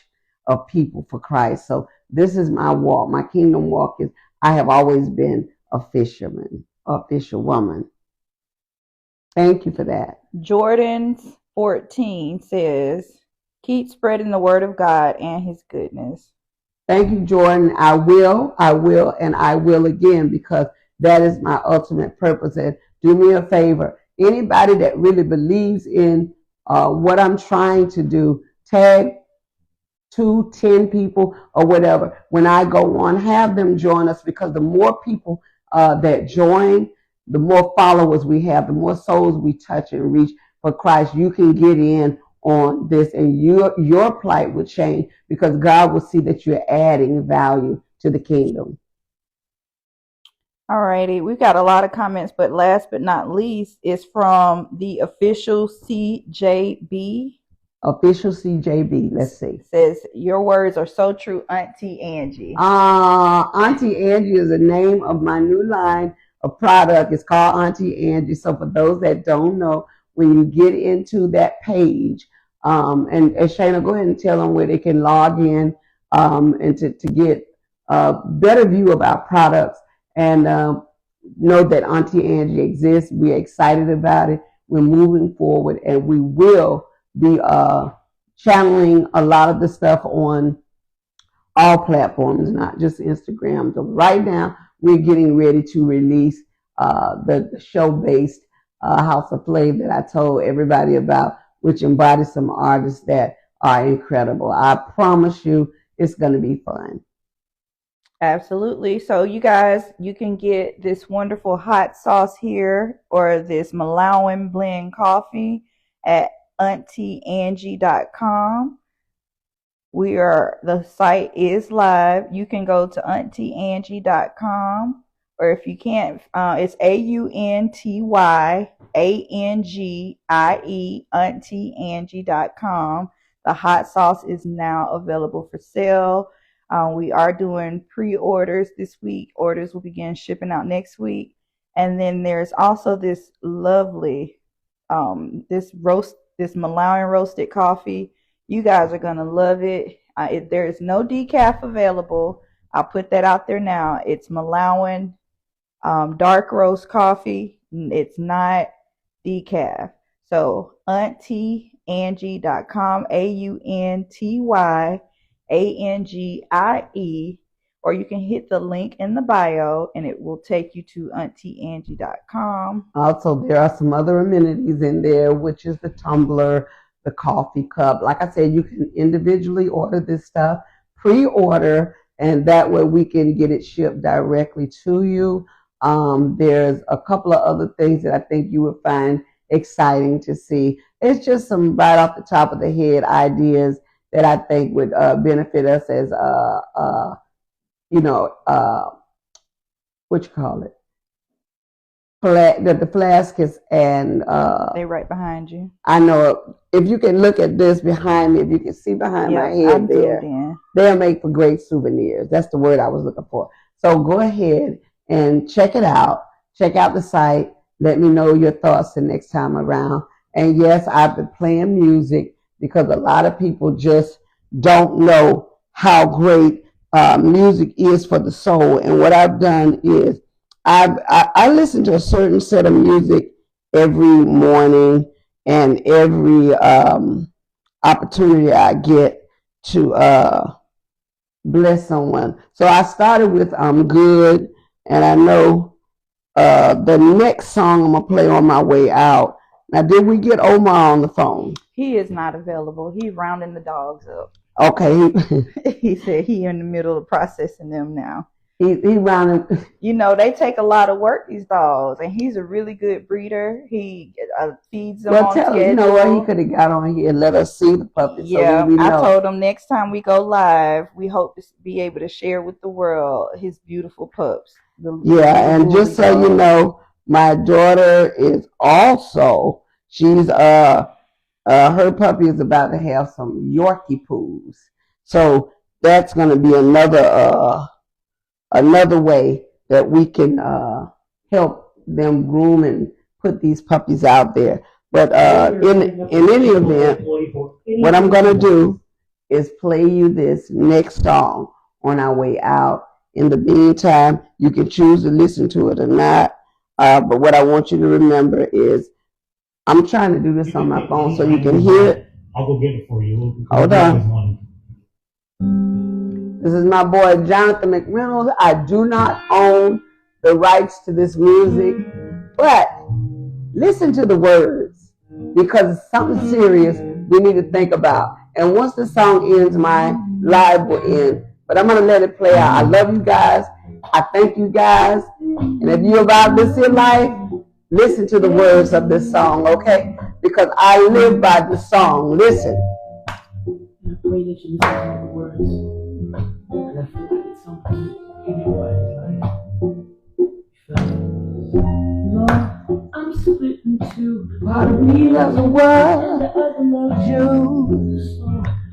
of people for Christ. So this is my walk. My kingdom walk is I have always been a fisherman, a fisherwoman. Thank you for that. Jordan's 14 says, keep spreading the word of God and His goodness. Thank you, Jordan. I will, and I will again, because that is my ultimate purpose. And do me a favor, anybody that really believes in what I'm trying to do, tag 2, 10 people or whatever. When I go on, have them join us, because the more people that join, the more followers we have, the more souls we touch and reach for Christ. You can get in on this, and your plight will change, because God will see that you're adding value to the kingdom. All righty, we've got a lot of comments, but last but not least is from the official CJB. Official CJB, let's see. Says, your words are so true, Auntie Angie. Auntie Angie is the name of my new line of product. It's called Auntie Angie. So for those that don't know, when you get into that page, and Shayna, go ahead and tell them where they can log in and to get a better view of our products, and know that Auntie Angie exists. We're excited about it. We're moving forward, and we will be channeling a lot of the stuff on all platforms, not just Instagram. So right now, we're getting ready to release the show-based House of Play that I told everybody about, which embodies some artists that are incredible. I promise you it's going to be fun. Absolutely. So you guys, you can get this wonderful hot sauce here or this Malawian blend coffee at AuntieAngie.com. The site is live. You can go to AuntieAngie.com, or if you can't, it's AUNTYANGIE, AuntieAngie.com. The hot sauce is now available for sale. We are doing pre-orders this week. Orders will begin shipping out next week. And then there's also this lovely, this Malawian roasted coffee. You guys are going to love it. There is no decaf available. I'll put that out there now. It's Malawian dark roast coffee. It's not decaf. So AuntieAngie.com, AuntieAngie, or you can hit the link in the bio and it will take you to AuntieAngie.com. Also, there are some other amenities in there, which is the tumbler, the coffee cup. Like I said, you can individually order this stuff, pre-order, and that way we can get it shipped directly to you. There's a couple of other things that I think you would find exciting to see. It's just some right off the top of the head ideas that I think would benefit us as, what you call it? The flasks and... They right behind you. I know. If you can look at this behind me, if you can see behind my head there, they'll make for great souvenirs. That's the word I was looking for. So go ahead and check it out. Check out the site. Let me know your thoughts the next time around. And yes, I've been playing music because a lot of people just don't know how great music is for the soul. And what I've done is I listen to a certain set of music every morning and every opportunity I get to bless someone. So I started with I'm Good, and I know the next song I'm going to play on my way out. Now, did we get Omar on the phone? He is not available. He's rounding the dogs up. Okay. He said he in the middle of processing them now. He rounding. You know, they take a lot of work, these dogs, and he's a really good breeder. He feeds them on schedule. You know what? He could have got on here and let us see the puppies. Yeah, so I told him next time we go live, we hope to be able to share with the world his beautiful pups. And just so you know, my daughter is also, she's her puppy is about to have some Yorkie poos. So that's going to be another way that we can help them groom and put these puppies out there. But in any event, what I'm going to do is play you this next song on our way out. In the meantime, you can choose to listen to it or not. But what I want you to remember is I'm trying to do this on my phone so you can hear it. I'll go get it for you. Hold on. This is my boy Jonathan McReynolds. I do not own the rights to this music, but listen to the words because it's something serious we need to think about. And once the song ends, my live will end. But I'm going to let it play out. I love you guys. I thank you guys. And if you're about this in life, listen to the words of this song, okay? Because I live by the song. Listen. I pray that you listen to the words. And I feel like it's something everybody's life. Lord, I'm split in two. Part of me loves the world, And the other loves you. So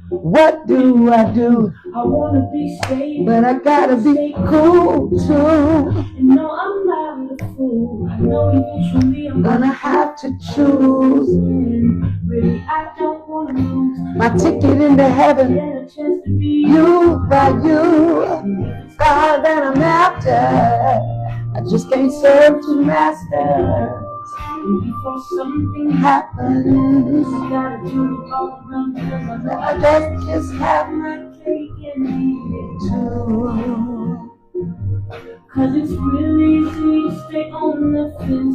What do I do? I want to be stable, But I gotta be cool too. And no, I'm not a fool. I know eventually I'm Gonna have to choose win. Really, I don't want to lose. my ticket into heaven. Get a chance to be You by you, God that I'm after. I just can't serve two masters. And before something Happens, I gotta do it all around because I know I just have my cake and eat it too. Cause it's really easy to stay on the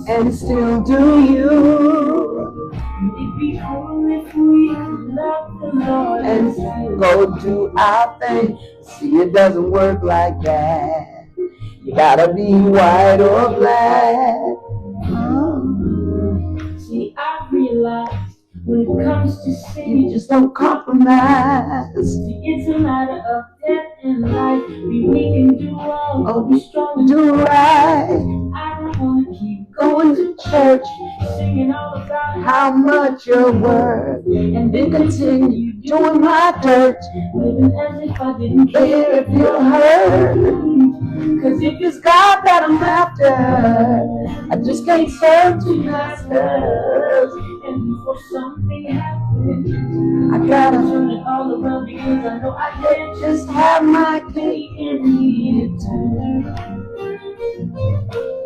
and still do you. It'd be cool if we could love the Lord And go do our thing. See, it doesn't work like that. You gotta be white or black. See, I realized when it comes to sin, You just don't compromise. see, it's a matter of death and life. We can do wrong, Oh, be strong and do right. I don't wanna keep Going to church, singing all about how much you're worth, and then continue doing my dirt. living as if I didn't care. Care if you're hurt. Cause if It's God that I'm after. I just can't serve two masters. and before something happens, I gotta turn it all around because I know I can't just have my cake and eat it too.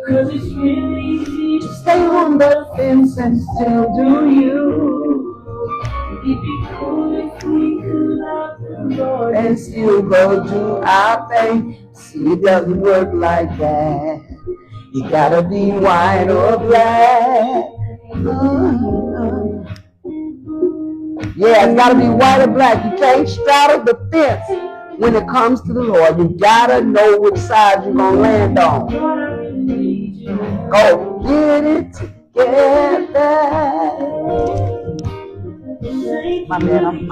Cause it's really easy to Stay on the fence and still do you. It'd be cool if we could love the Lord And still go do our thing. See, it doesn't work like that. You gotta be white or black. Yeah, it's gotta be white or black. You can't straddle the fence when it comes to the Lord. You gotta know which side you're gonna land on. Lord, I really need you. Go get it together. My man, I'm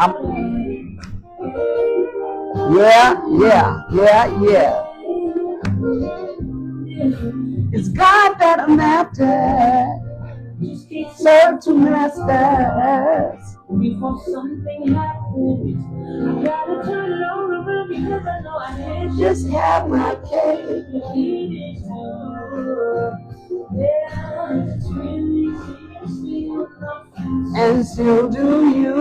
yeah. It's God that I'm after. Serve two masters. Before something happens, I gotta turn it all around because I know I can't Just have my cake eat it too. Yeah, it's really easy to love and still do you.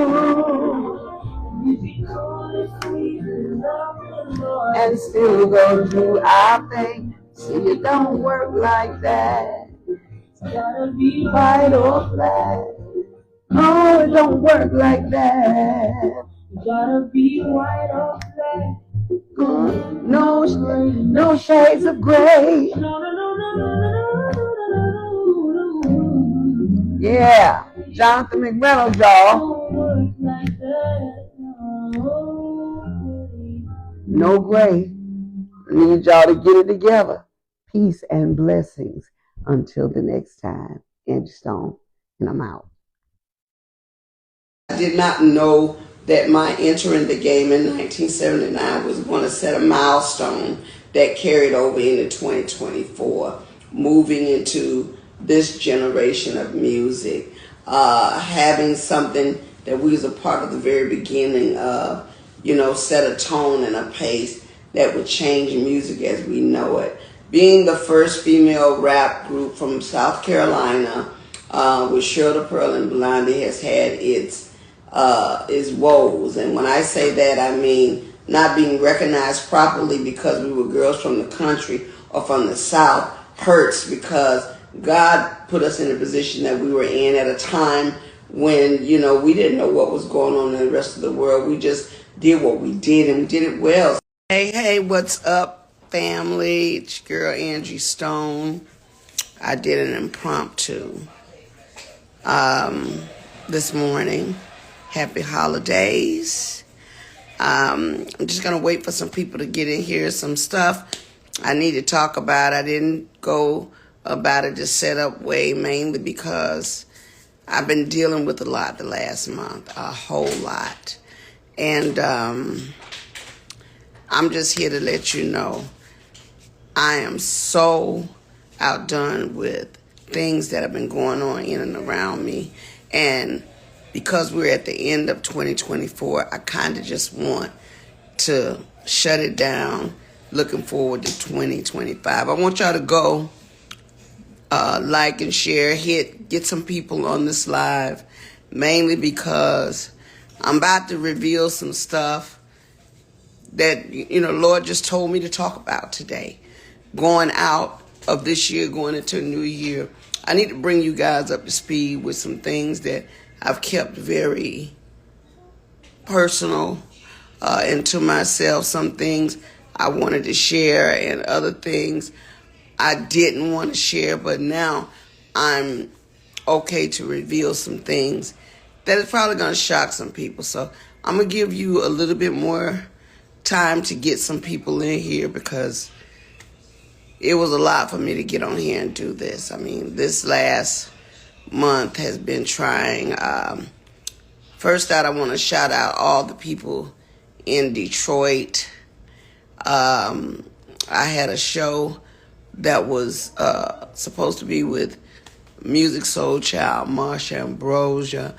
It'd be cool if we could love the Lord And still go do our thing. See, it don't work like that. Gotta be White or black. No, it don't work like that. Gotta be white or black. No shades of gray. No, no, no, no, no, no, no, no. Yeah, Jonathan McReynolds, y'all. Don't work like that. No. No gray. I need y'all to get it together. Peace and blessings. Until the next time, Angie Stone, and I'm out. I did not know that my entering the game in 1979 was going to set a milestone that carried over into 2024, moving into this generation of music, having something that we was a part of the very beginning of, set a tone and a pace that would change music as we know it. Being the first female rap group from South Carolina, with Shirley Pearl and Blondie, has had its woes. And when I say that, I mean not being recognized properly because we were girls from the country or from the South hurts, because God put us in a position that we were in at a time when, we didn't know what was going on in the rest of the world. We just did what we did, and we did it well. Hey, what's up, family? It's your girl Angie Stone. I did an impromptu this morning. Happy holidays. I'm just going to wait for some people to get in here. Some stuff I need to talk about. I didn't go about it the setup way, mainly because I've been dealing with a lot the last month, a whole lot. And I'm just here to let you know I am so outdone with things that have been going on in and around me. And because we're at the end of 2024, I kind of just want to shut it down, looking forward to 2025. I want y'all to go like and share, get some people on this live, mainly because I'm about to reveal some stuff that, Lord just told me to talk about today. Going out of this year, going into a new year, I need to bring you guys up to speed with some things that I've kept very personal and to myself. Some things I wanted to share and other things I didn't want to share, but now I'm okay to reveal some things that is probably going to shock some people. So I'm going to give you a little bit more time to get some people in here because it was a lot for me to get on here and do this. I mean, this last month has been trying. First out, I want to shout out all the people in Detroit. I had a show that was supposed to be with Music Soul Child, Marsha Ambrosia.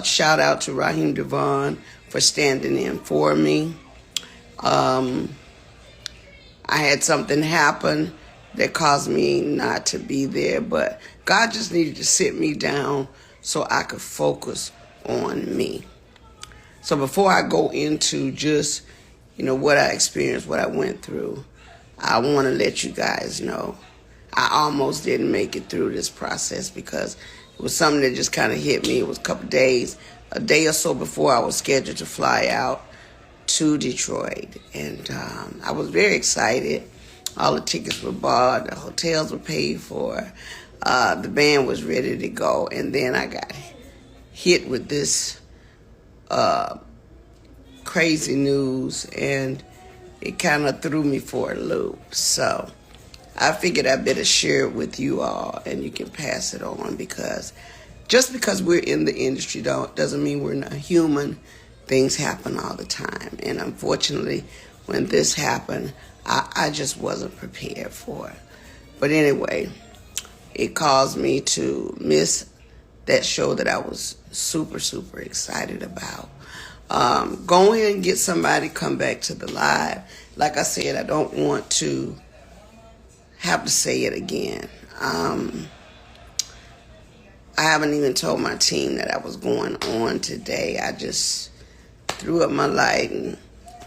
Shout out to Raheem Devon for standing in for me. I had something happen that caused me not to be there, but God just needed to sit me down so I could focus on me. So before I go into just, what I experienced, what I went through, I want to let you guys know I almost didn't make it through this process because it was something that just kind of hit me. It was a day or so before I was scheduled to fly out to Detroit. And I was very excited. All the tickets were bought. The hotels were paid for. The band was ready to go. And then I got hit with this crazy news, and it kind of threw me for a loop. So I figured I better share it with you all, and you can pass it on, because just because we're in the industry doesn't mean we're not human. Things happen all the time. And unfortunately, when this happened, I just wasn't prepared for it. But anyway, it caused me to miss that show that I was super, super excited about. Go ahead and get somebody come back to the live. Like I said, I don't want to have to say it again. I haven't even told my team that I was going on today. I just threw up my light and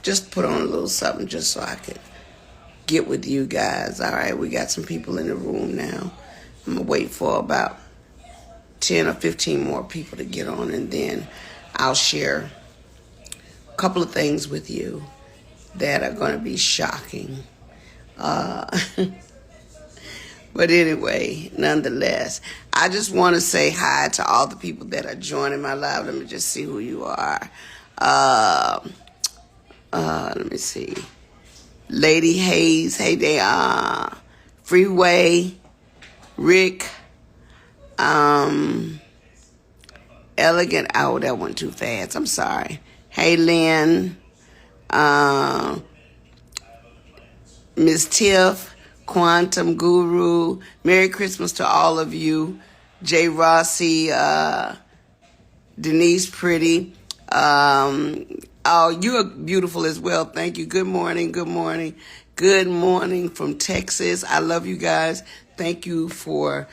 just put on a little something just so I could get with you guys. All right, we got some people in the room now. I'm going to wait for about 10 or 15 more people to get on, and then I'll share a couple of things with you that are going to be shocking. But anyway, nonetheless, I just want to say hi to all the people that are joining my live. Let me just see who you are. Let me see. Lady Hayes, hey there. Freeway, Rick, Elegant. Oh, that went too fast. I'm sorry. Hey, Lynn, Miss Tiff, Quantum Guru. Merry Christmas to all of you. Jay Rossi, Denise Pretty. Oh, you are beautiful as well. Thank you. Good morning. Good morning. Good morning from Texas. I love you guys. Thank you for,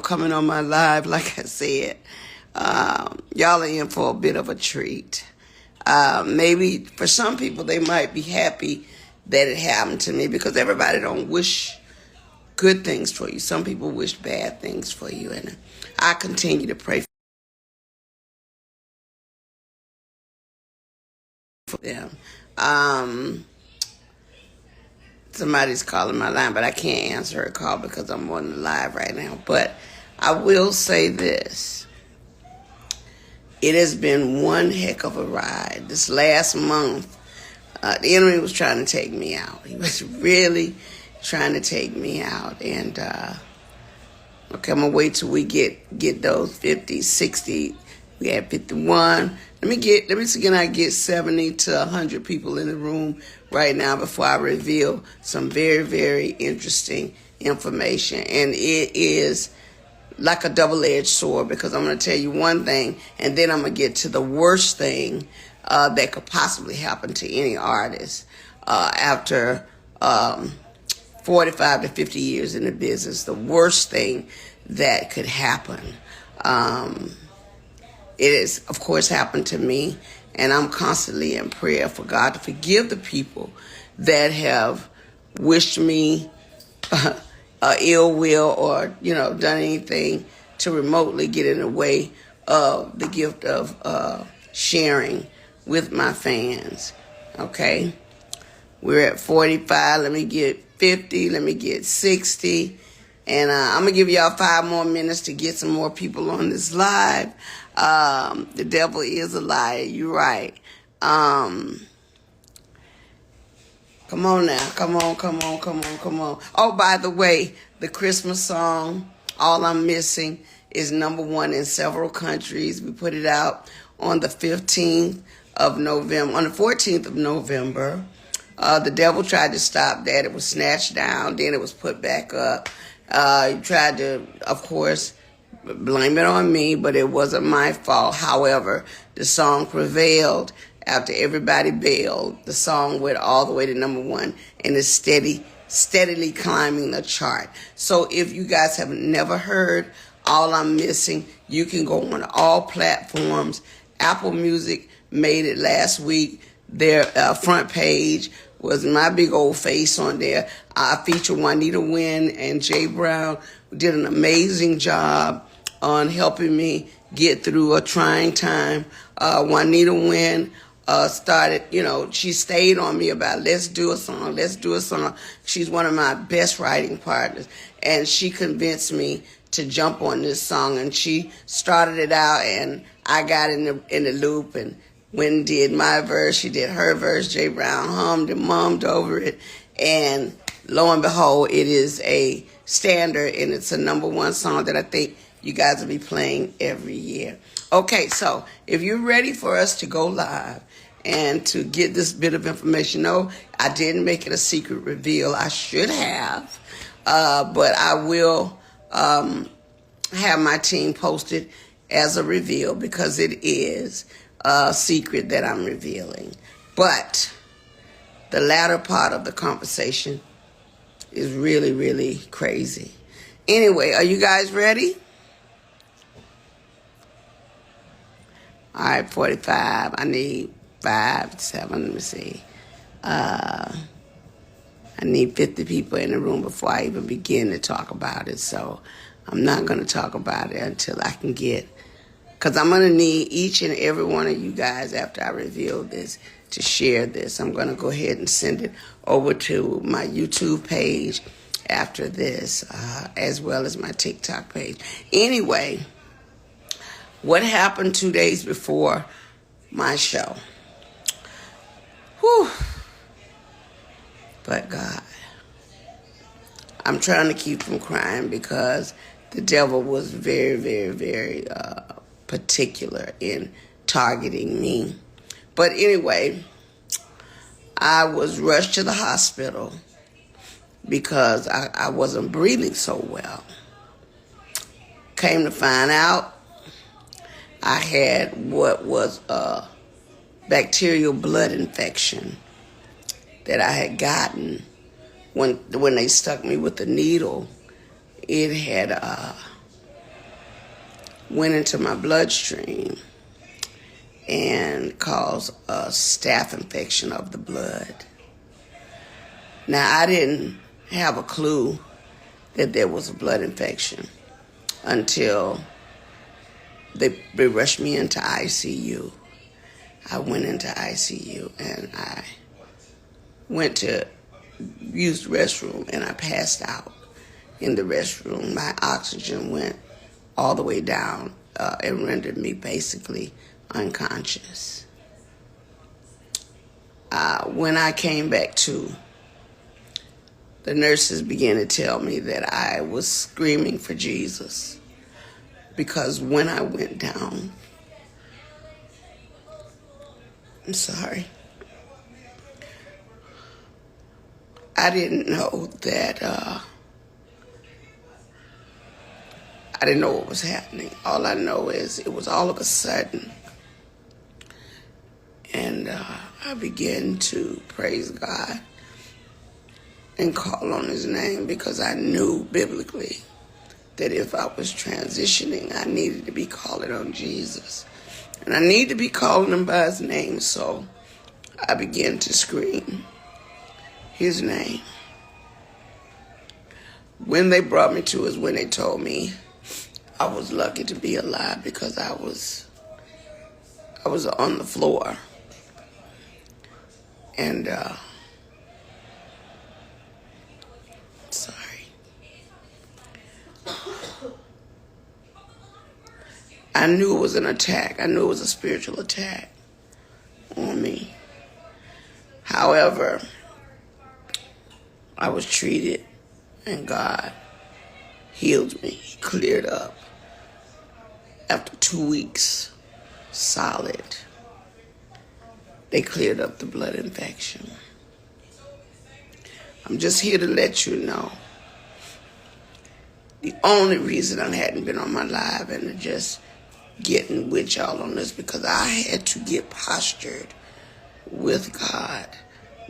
coming on my live. Like I said, y'all are in for a bit of a treat. Maybe for some people, they might be happy that it happened to me, because everybody don't wish good things for you. Some people wish bad things for you, and I continue to pray for them. Somebody's calling my line, but I can't answer her call because I'm on the live right now. But I will say this. It has been one heck of a ride. This last month, the enemy was trying to take me out. He was really trying to take me out. And, okay, I'm going to wait till we get those 50, 60. We had 51. Let me see, can I get 70 to 100 people in the room right now before I reveal some very, very interesting information. And it is like a double-edged sword, because I'm going to tell you one thing, and then I'm going to get to the worst thing that could possibly happen to any artist after 45 to 50 years in the business. The worst thing that could happen. It has, of course, happened to me, and I'm constantly in prayer for God to forgive the people that have wished me ill will, or, done anything to remotely get in the way of the gift of sharing with my fans. Okay? We're at 45. Let me get 50. Let me get 60. And I'm going to give y'all 5 more minutes to get some more people on this live. The devil is a liar. You're right. Come on now. Come on. Oh, by the way, the Christmas song, All I'm Missing, is #1 in several countries. We put it out on the 15th of November, on the 14th of November. The devil tried to stop that. It was snatched down. Then it was put back up. He tried to, of course, blame it on me, but it wasn't my fault. However, the song prevailed after everybody bailed. The song went all the way to #1 and is steadily climbing the chart. So if you guys have never heard All I'm Missing, you can go on all platforms. Apple Music made it last week. Their front page was my big old face on there. I featured Juanita Wynn and Jay Brown, who did an amazing job on helping me get through a trying time. Juanita Wynn started, she stayed on me about let's do a song. She's one of my best writing partners, and she convinced me to jump on this song, and she started it out, and I got in the loop, and Wynn did my verse, she did her verse, Jay Brown hummed and mummed over it, and lo and behold, it is a standard, and it's a #1 song that I think you guys will be playing every year. Okay, so if you're ready for us to go live and to get this bit of information, no, I didn't make it a secret reveal. I should have, but I will have my team post it as a reveal because it is a secret that I'm revealing. But the latter part of the conversation is really, really crazy. Anyway, are you guys ready? All right, 45. I need 5, 7, let me see. I need 50 people in the room before I even begin to talk about it. So I'm not going to talk about it until I can get, because I'm going to need each and every one of you guys after I reveal this to share this. I'm going to go ahead and send it over to my YouTube page after this, as well as my TikTok page. Anyway, what happened 2 days before my show? Whew. But God, I'm trying to keep from crying because the devil was very, very, very particular in targeting me. But anyway, I was rushed to the hospital because I wasn't breathing so well. Came to find out, I had what was a bacterial blood infection that I had gotten when they stuck me with the needle. It had went into my bloodstream and caused a staph infection of the blood. Now, I didn't have a clue that there was a blood infection until they rushed me into ICU. I went into ICU and I went to use the restroom and I passed out in the restroom. My oxygen went all the way down and rendered me basically unconscious. When I came back to, the nurses began to tell me that I was screaming for Jesus because when I went down, I'm sorry, I didn't know that, I didn't know what was happening. All I know is it was all of a sudden. And I began to praise God and call on his name because I knew biblically that if I was transitioning, I needed to be calling on Jesus. And I need to be calling him by his name. So I began to scream his name. When they brought me to is when they told me I was lucky to be alive because I was on the floor. And sorry. I knew it was an attack. I knew it was a spiritual attack on me. However, I was treated and God healed me. He cleared up. After 2 weeks, solid, they cleared up the blood infection. I'm just here to let you know. The only reason I hadn't been on my live and just getting with y'all on this because I had to get postured with God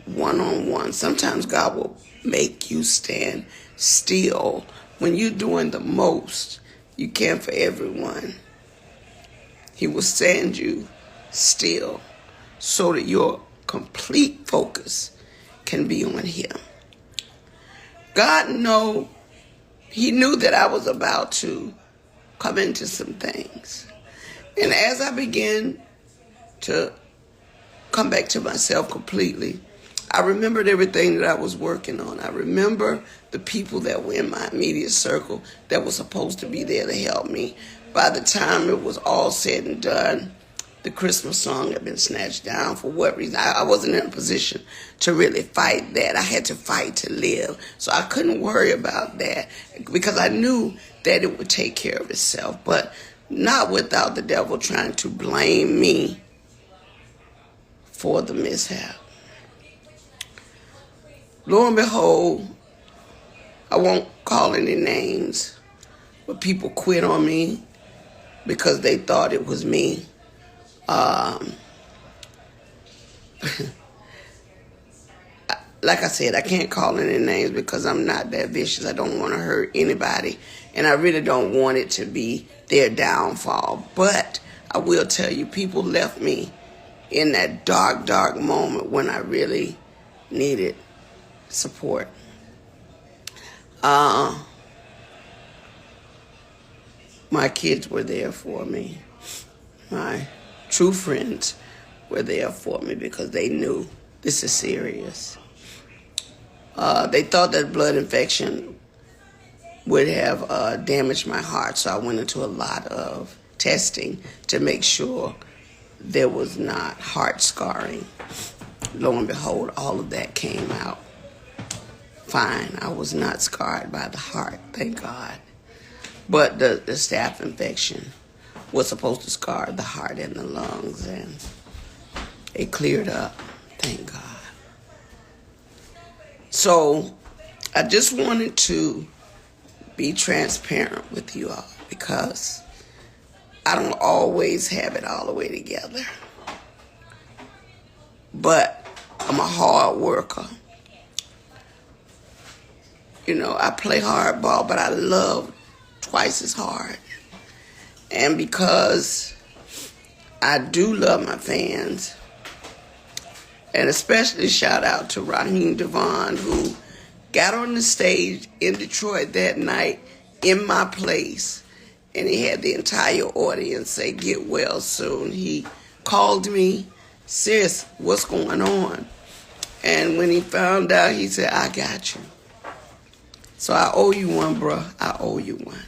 one-on-one. Sometimes God will make you stand still. When you're doing the most you can for everyone, He will stand you still so that your complete focus can be on Him. God He knew that I was about to come into some things. And as I began to come back to myself completely, I remembered everything that I was working on. I remember the people that were in my immediate circle that were supposed to be there to help me. By the time it was all said and done, the Christmas song had been snatched down. For what reason? I wasn't in a position to really fight that. I had to fight to live. So I couldn't worry about that because I knew that it would take care of itself. But not without the devil trying to blame me for the mishap. Lo and behold, I won't call any names, but people quit on me because they thought it was me. Like I said, I can't call any names because I'm not that vicious. I don't want to hurt anybody, and I really don't want it to be their downfall. But I will tell you, people left me in that dark, dark moment when I really needed support. My kids were there for me. My true friends were there for me because they knew this is serious. They thought that blood infection would have damaged my heart, so I went into a lot of testing to make sure there was not heart scarring. Lo and behold, all of that came out fine. I was not scarred by the heart, thank God. But the staph infection was supposed to scar the heart and the lungs, and it cleared up, thank God. So I just wanted to be transparent with you all because I don't always have it all the way together. But I'm a hard worker. You know, I play hardball, but I love twice as hard. And because I do love my fans, and especially shout out to Raheem Devon, who got on the stage in Detroit that night in my place, and he had the entire audience say, "Get well soon." He called me, "Sis, what's going on?" And when he found out, he said, "I got you." So I owe you one, bruh. I owe you one.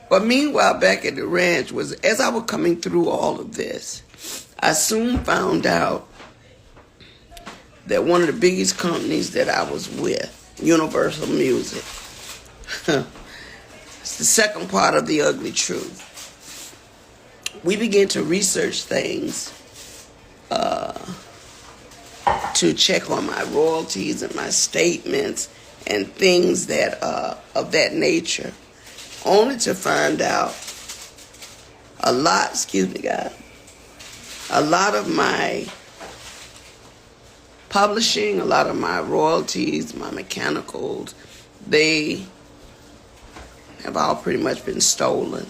But meanwhile, back at the ranch, as I was coming through all of this, I soon found out that one of the biggest companies that I was with, Universal Music, it's the second part of the ugly truth. We began to research things to check on my royalties and my statements and things that of that nature, only to find out a lot of my publishing, a lot of my royalties, my mechanicals, they have all pretty much been stolen.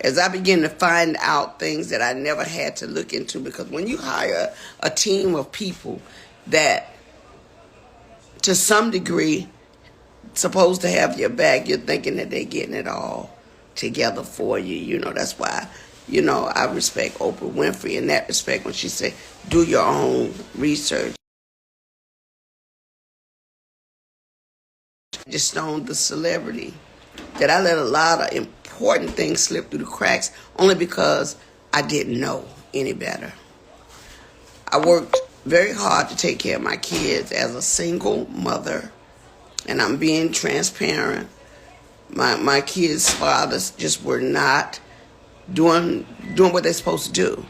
As I begin to find out things that I never had to look into, because when you hire a team of people that to some degree supposed to have your back, you're thinking that they're getting it all together for you. You know, that's why, you know, I respect Oprah Winfrey in that respect when she said, do your own research. just stoned the celebrity, that I let a lot of important things slip through the cracks only because I didn't know any better. I worked very hard to take care of my kids as a single mother, and I'm being transparent. My kids' fathers just were not doing what they're supposed to do.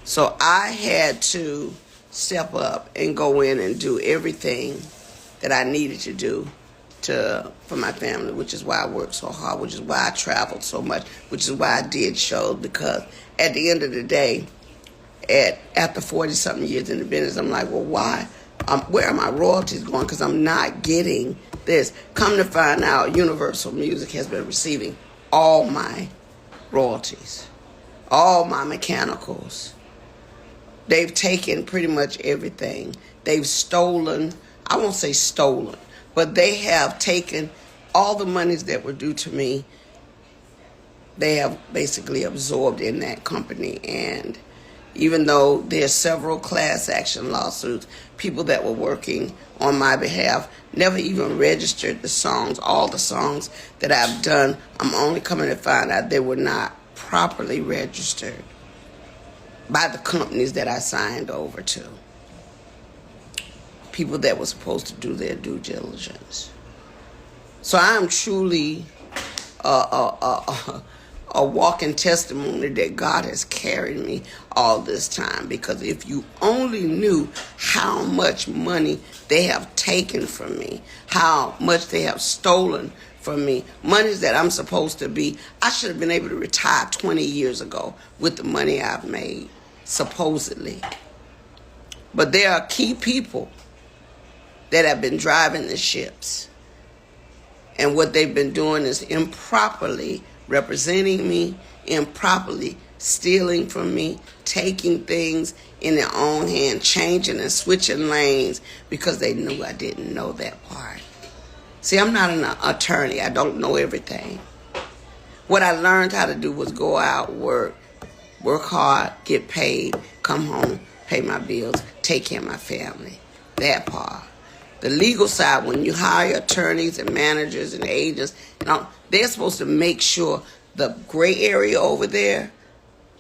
So I had to step up and go in and do everything that I needed to do for my family, which is why I worked so hard, which is why I traveled so much, which is why I did shows, because at the end of the day, after 40-something years in the business, I'm like, well, why? Where are my royalties going? Because I'm not getting this. Come to find out, Universal Music has been receiving all my royalties, all my mechanicals. They've taken pretty much everything. They've stolen, I won't say stolen, but they have taken all the monies that were due to me. They have basically absorbed in that company. And even though there's several class action lawsuits, people that were working on my behalf never even registered the songs. All the songs that I've done, I'm only coming to find out they were not properly registered by the companies that I signed over to. People that were supposed to do their due diligence. So I am truly a walking testimony that God has carried me all this time. Because if you only knew how much money they have taken from me, how much they have stolen from me, monies that I'm supposed to be, I should have been able to retire 20 years ago with the money I've made, supposedly. But there are key people that have been driving the ships. And what they've been doing is improperly representing me, improperly stealing from me, taking things in their own hand, changing and switching lanes because they knew I didn't know that part. See, I'm not an attorney. I don't know everything. What I learned how to do was go out, work hard, get paid, come home, pay my bills, take care of my family. That part. The legal side, when you hire attorneys and managers and agents, they're supposed to make sure the gray area over there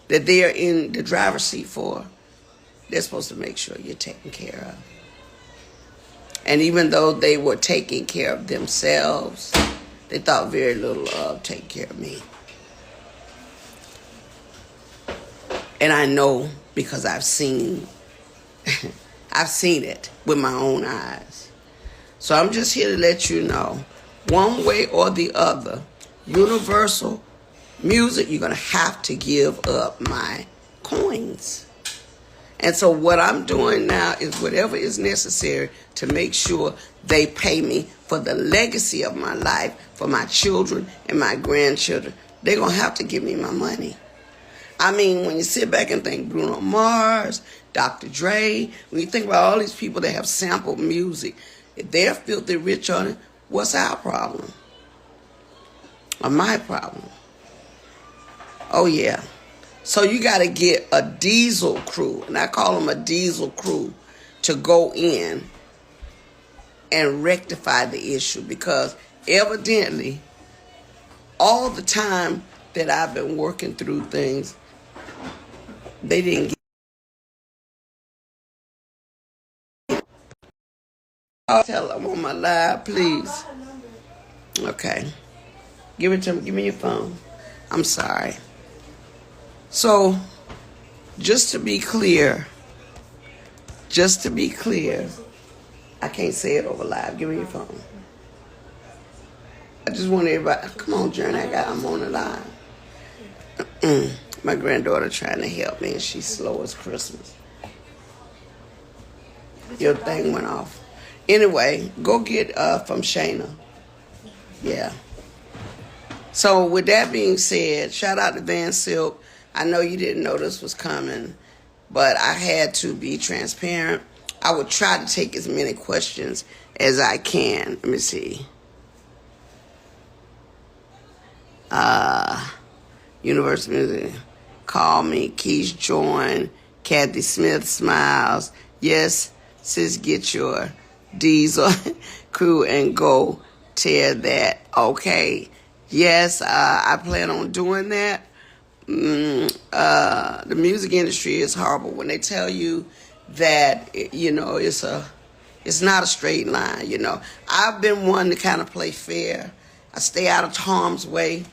that they're in the driver's seat for, they're supposed to make sure you're taken care of. And even though they were taking care of themselves, they thought very little of taking care of me. And I know because I've seen it with my own eyes. So I'm just here to let you know, one way or the other, Universal Music, you're going to have to give up my coins. And so what I'm doing now is whatever is necessary to make sure they pay me for the legacy of my life, for my children and my grandchildren. They're going to have to give me my money. I mean, when you sit back and think Bruno Mars, Dr. Dre, when you think about all these people that have sampled music, if they're filthy rich on it, what's our problem? Or my problem? Oh, yeah. So you got to get a diesel crew, and I call them a diesel crew, to go in and rectify the issue. Because evidently, all the time that I've been working through things, they didn't get. I'll tell them on my live, please. Okay. Give it to me. Give me your phone. I'm sorry. So, just to be clear, I can't say it over live. Give me your phone. I just want everybody, come on, Journey, I'm on the line. My granddaughter trying to help me, and she's slow as Christmas. Your thing went off. Anyway, go get from Shayna. Yeah. So with that being said, shout out to Van Silk. I know you didn't know this was coming, but I had to be transparent. I would try to take as many questions as I can. Let me see. Universal Music, call me. Keys join. Kathy Smith smiles. Yes, sis, get your diesel crew and go tell that, okay, yes, I plan on doing that. The music industry is horrible when they tell you that, it's not a straight line. I've been one to kind of play fair. I stay out of harm's way.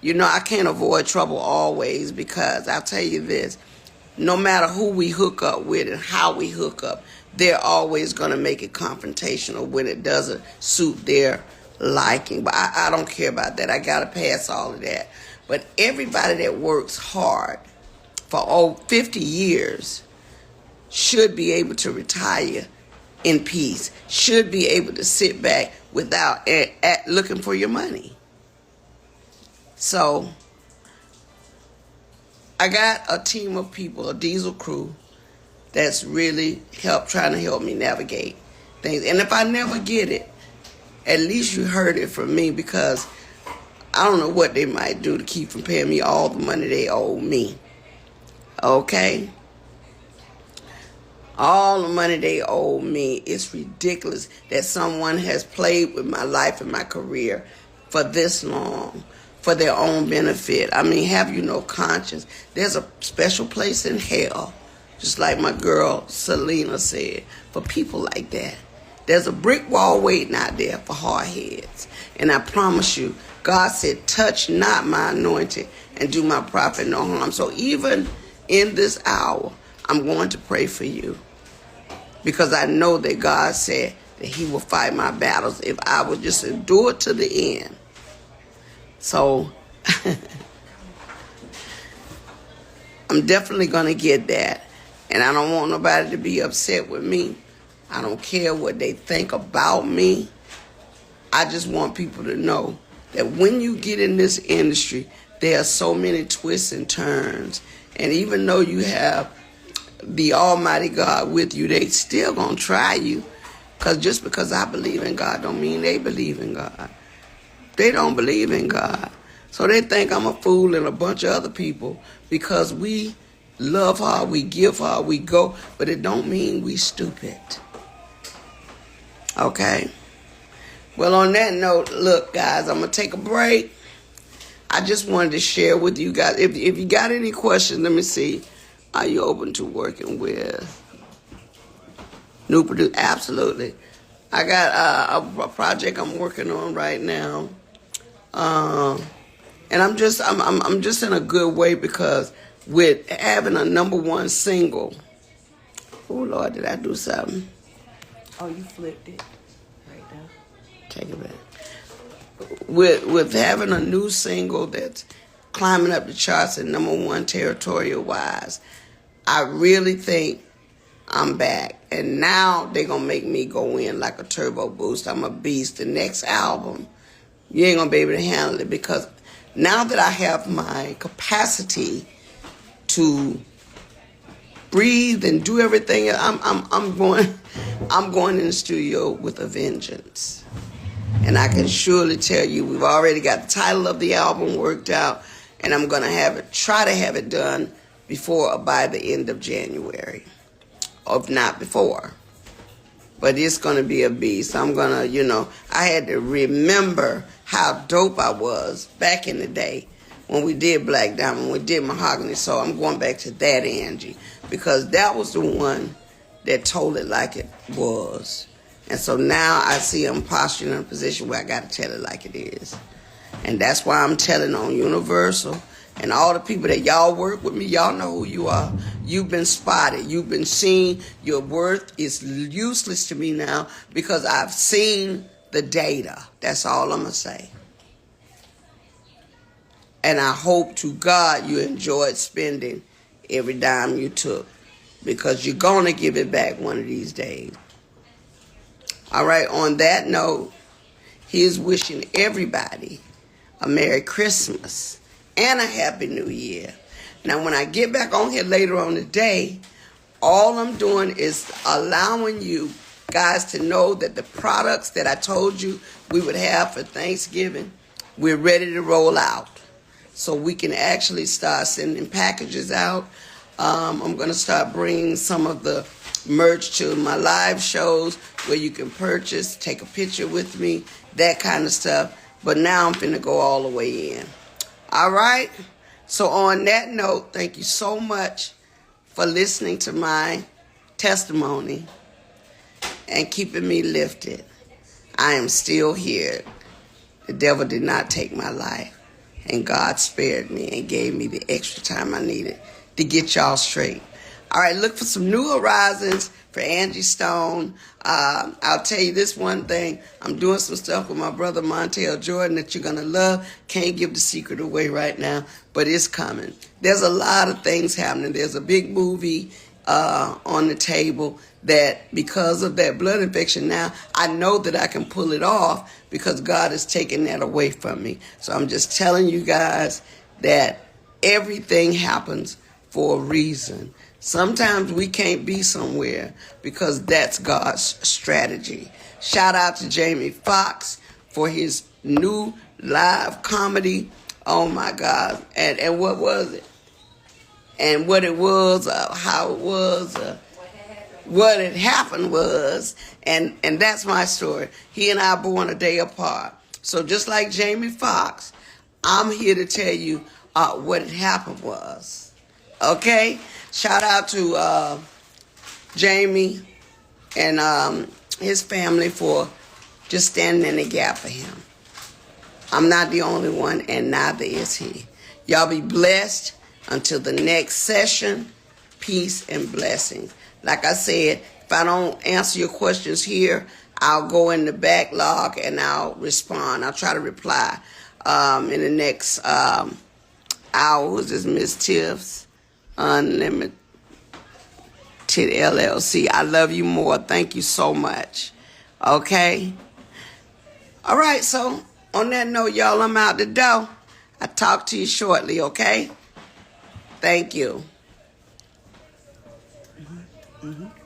I can't avoid trouble always, because I'll tell you this, no matter who we hook up with and how we hook up, they're always going to make it confrontational when it doesn't suit their liking. But I don't care about that. I got to pass all of that. But everybody that works hard for 50 years should be able to retire in peace, should be able to sit back without looking for your money. So I got a team of people, a diesel crew, that's really trying to help me navigate things. And if I never get it, at least you heard it from me, because I don't know what they might do to keep from paying me all the money they owe me. Okay? All the money they owe me. It's ridiculous that someone has played with my life and my career for this long, for their own benefit. I mean, have you no conscience? There's a special place in hell, just like my girl Selena said, for people like that. There's a brick wall waiting out there for hard heads. And I promise you, God said, touch not my anointing and do my prophet no harm. So even in this hour, I'm going to pray for you, because I know that God said that he will fight my battles if I would just endure to the end. So I'm definitely going to get that. And I don't want nobody to be upset with me. I don't care what they think about me. I just want people to know that when you get in this industry, there are so many twists and turns. And even though you have the Almighty God with you, they still going to try you. Because just because I believe in God don't mean they believe in God. They don't believe in God. So they think I'm a fool and a bunch of other people, because we love hard, we give hard, we go, but it don't mean we stupid. Okay? Well, on that note, look, guys, I'm going to take a break. I just wanted to share with you guys. If you got any questions, let me see. Are you open to working with new producer? Absolutely. I got a project I'm working on right now. And I'm just in a good way, because with having a #1 single. Oh, Lord, did I do something? Oh, you flipped it right there. Take it back. With having a new single that's climbing up the charts at #1 territorial wise, I really think I'm back. And now they're going to make me go in like a turbo boost. I'm a beast. The next album, you ain't going to be able to handle it, because now that I have my capacity to breathe and do everything, I'm going in the studio with a vengeance. And I can surely tell you, we've already got the title of the album worked out, and I'm going to try to have it done by the end of January, if not before. But it's going to be a beast. I'm going to, I had to remember how dope I was back in the day when we did Black Diamond, when we did Mahogany. So I'm going back to that Angie, because that was the one that told it like it was. And so now I see I'm posturing in a position where I got to tell it like it is. And that's why I'm telling on Universal. And all the people that y'all work with me, y'all know who you are. You've been spotted. You've been seen. Your worth is useless to me now, because I've seen the data. That's all I'm going to say. And I hope to God you enjoyed spending every dime you took, because you're going to give it back one of these days. All right, on that note, here's wishing everybody a Merry Christmas and a Happy New Year. Now, when I get back on here later on today, all I'm doing is allowing you guys to know that the products that I told you we would have for Thanksgiving, we're ready to roll out. So we can actually start sending packages out. I'm going to start bringing some of the merch to my live shows where you can purchase, take a picture with me, that kind of stuff. But now I'm finna go all the way in. All right? So on that note, thank you so much for listening to my testimony and keeping me lifted. I am still here. The devil did not take my life. And God spared me and gave me the extra time I needed to get y'all straight. All right, look for some new horizons for Angie Stone. I'll tell you this one thing. I'm doing some stuff with my brother Montel Jordan that you're going to love. Can't give the secret away right now, but it's coming. There's a lot of things happening. There's a big movie on the table that because of that blood infection now, I know that I can pull it off because God has taken that away from me. So I'm just telling you guys that everything happens for a reason. Sometimes we can't be somewhere because that's God's strategy. Shout out to Jamie Foxx for his new live comedy. Oh my God. And what was it? And what it was, how it was, what had happened was, and that's my story. He and I born a day apart. So just like Jamie Foxx, I'm here to tell you what had happened was. Okay? Shout out to Jamie and his family for just standing in the gap for him. I'm not the only one, and neither is he. Y'all be blessed until the next session. Peace and blessings. Like I said, if I don't answer your questions here, I'll go in the backlog and I'll respond. I'll try to reply in the next hour. This is Miss Tiff's Unlimited LLC. I love you more. Thank you so much. Okay? All right, so on that note, y'all, I'm out the door. I'll talk to you shortly, okay? Thank you. Mm-hmm.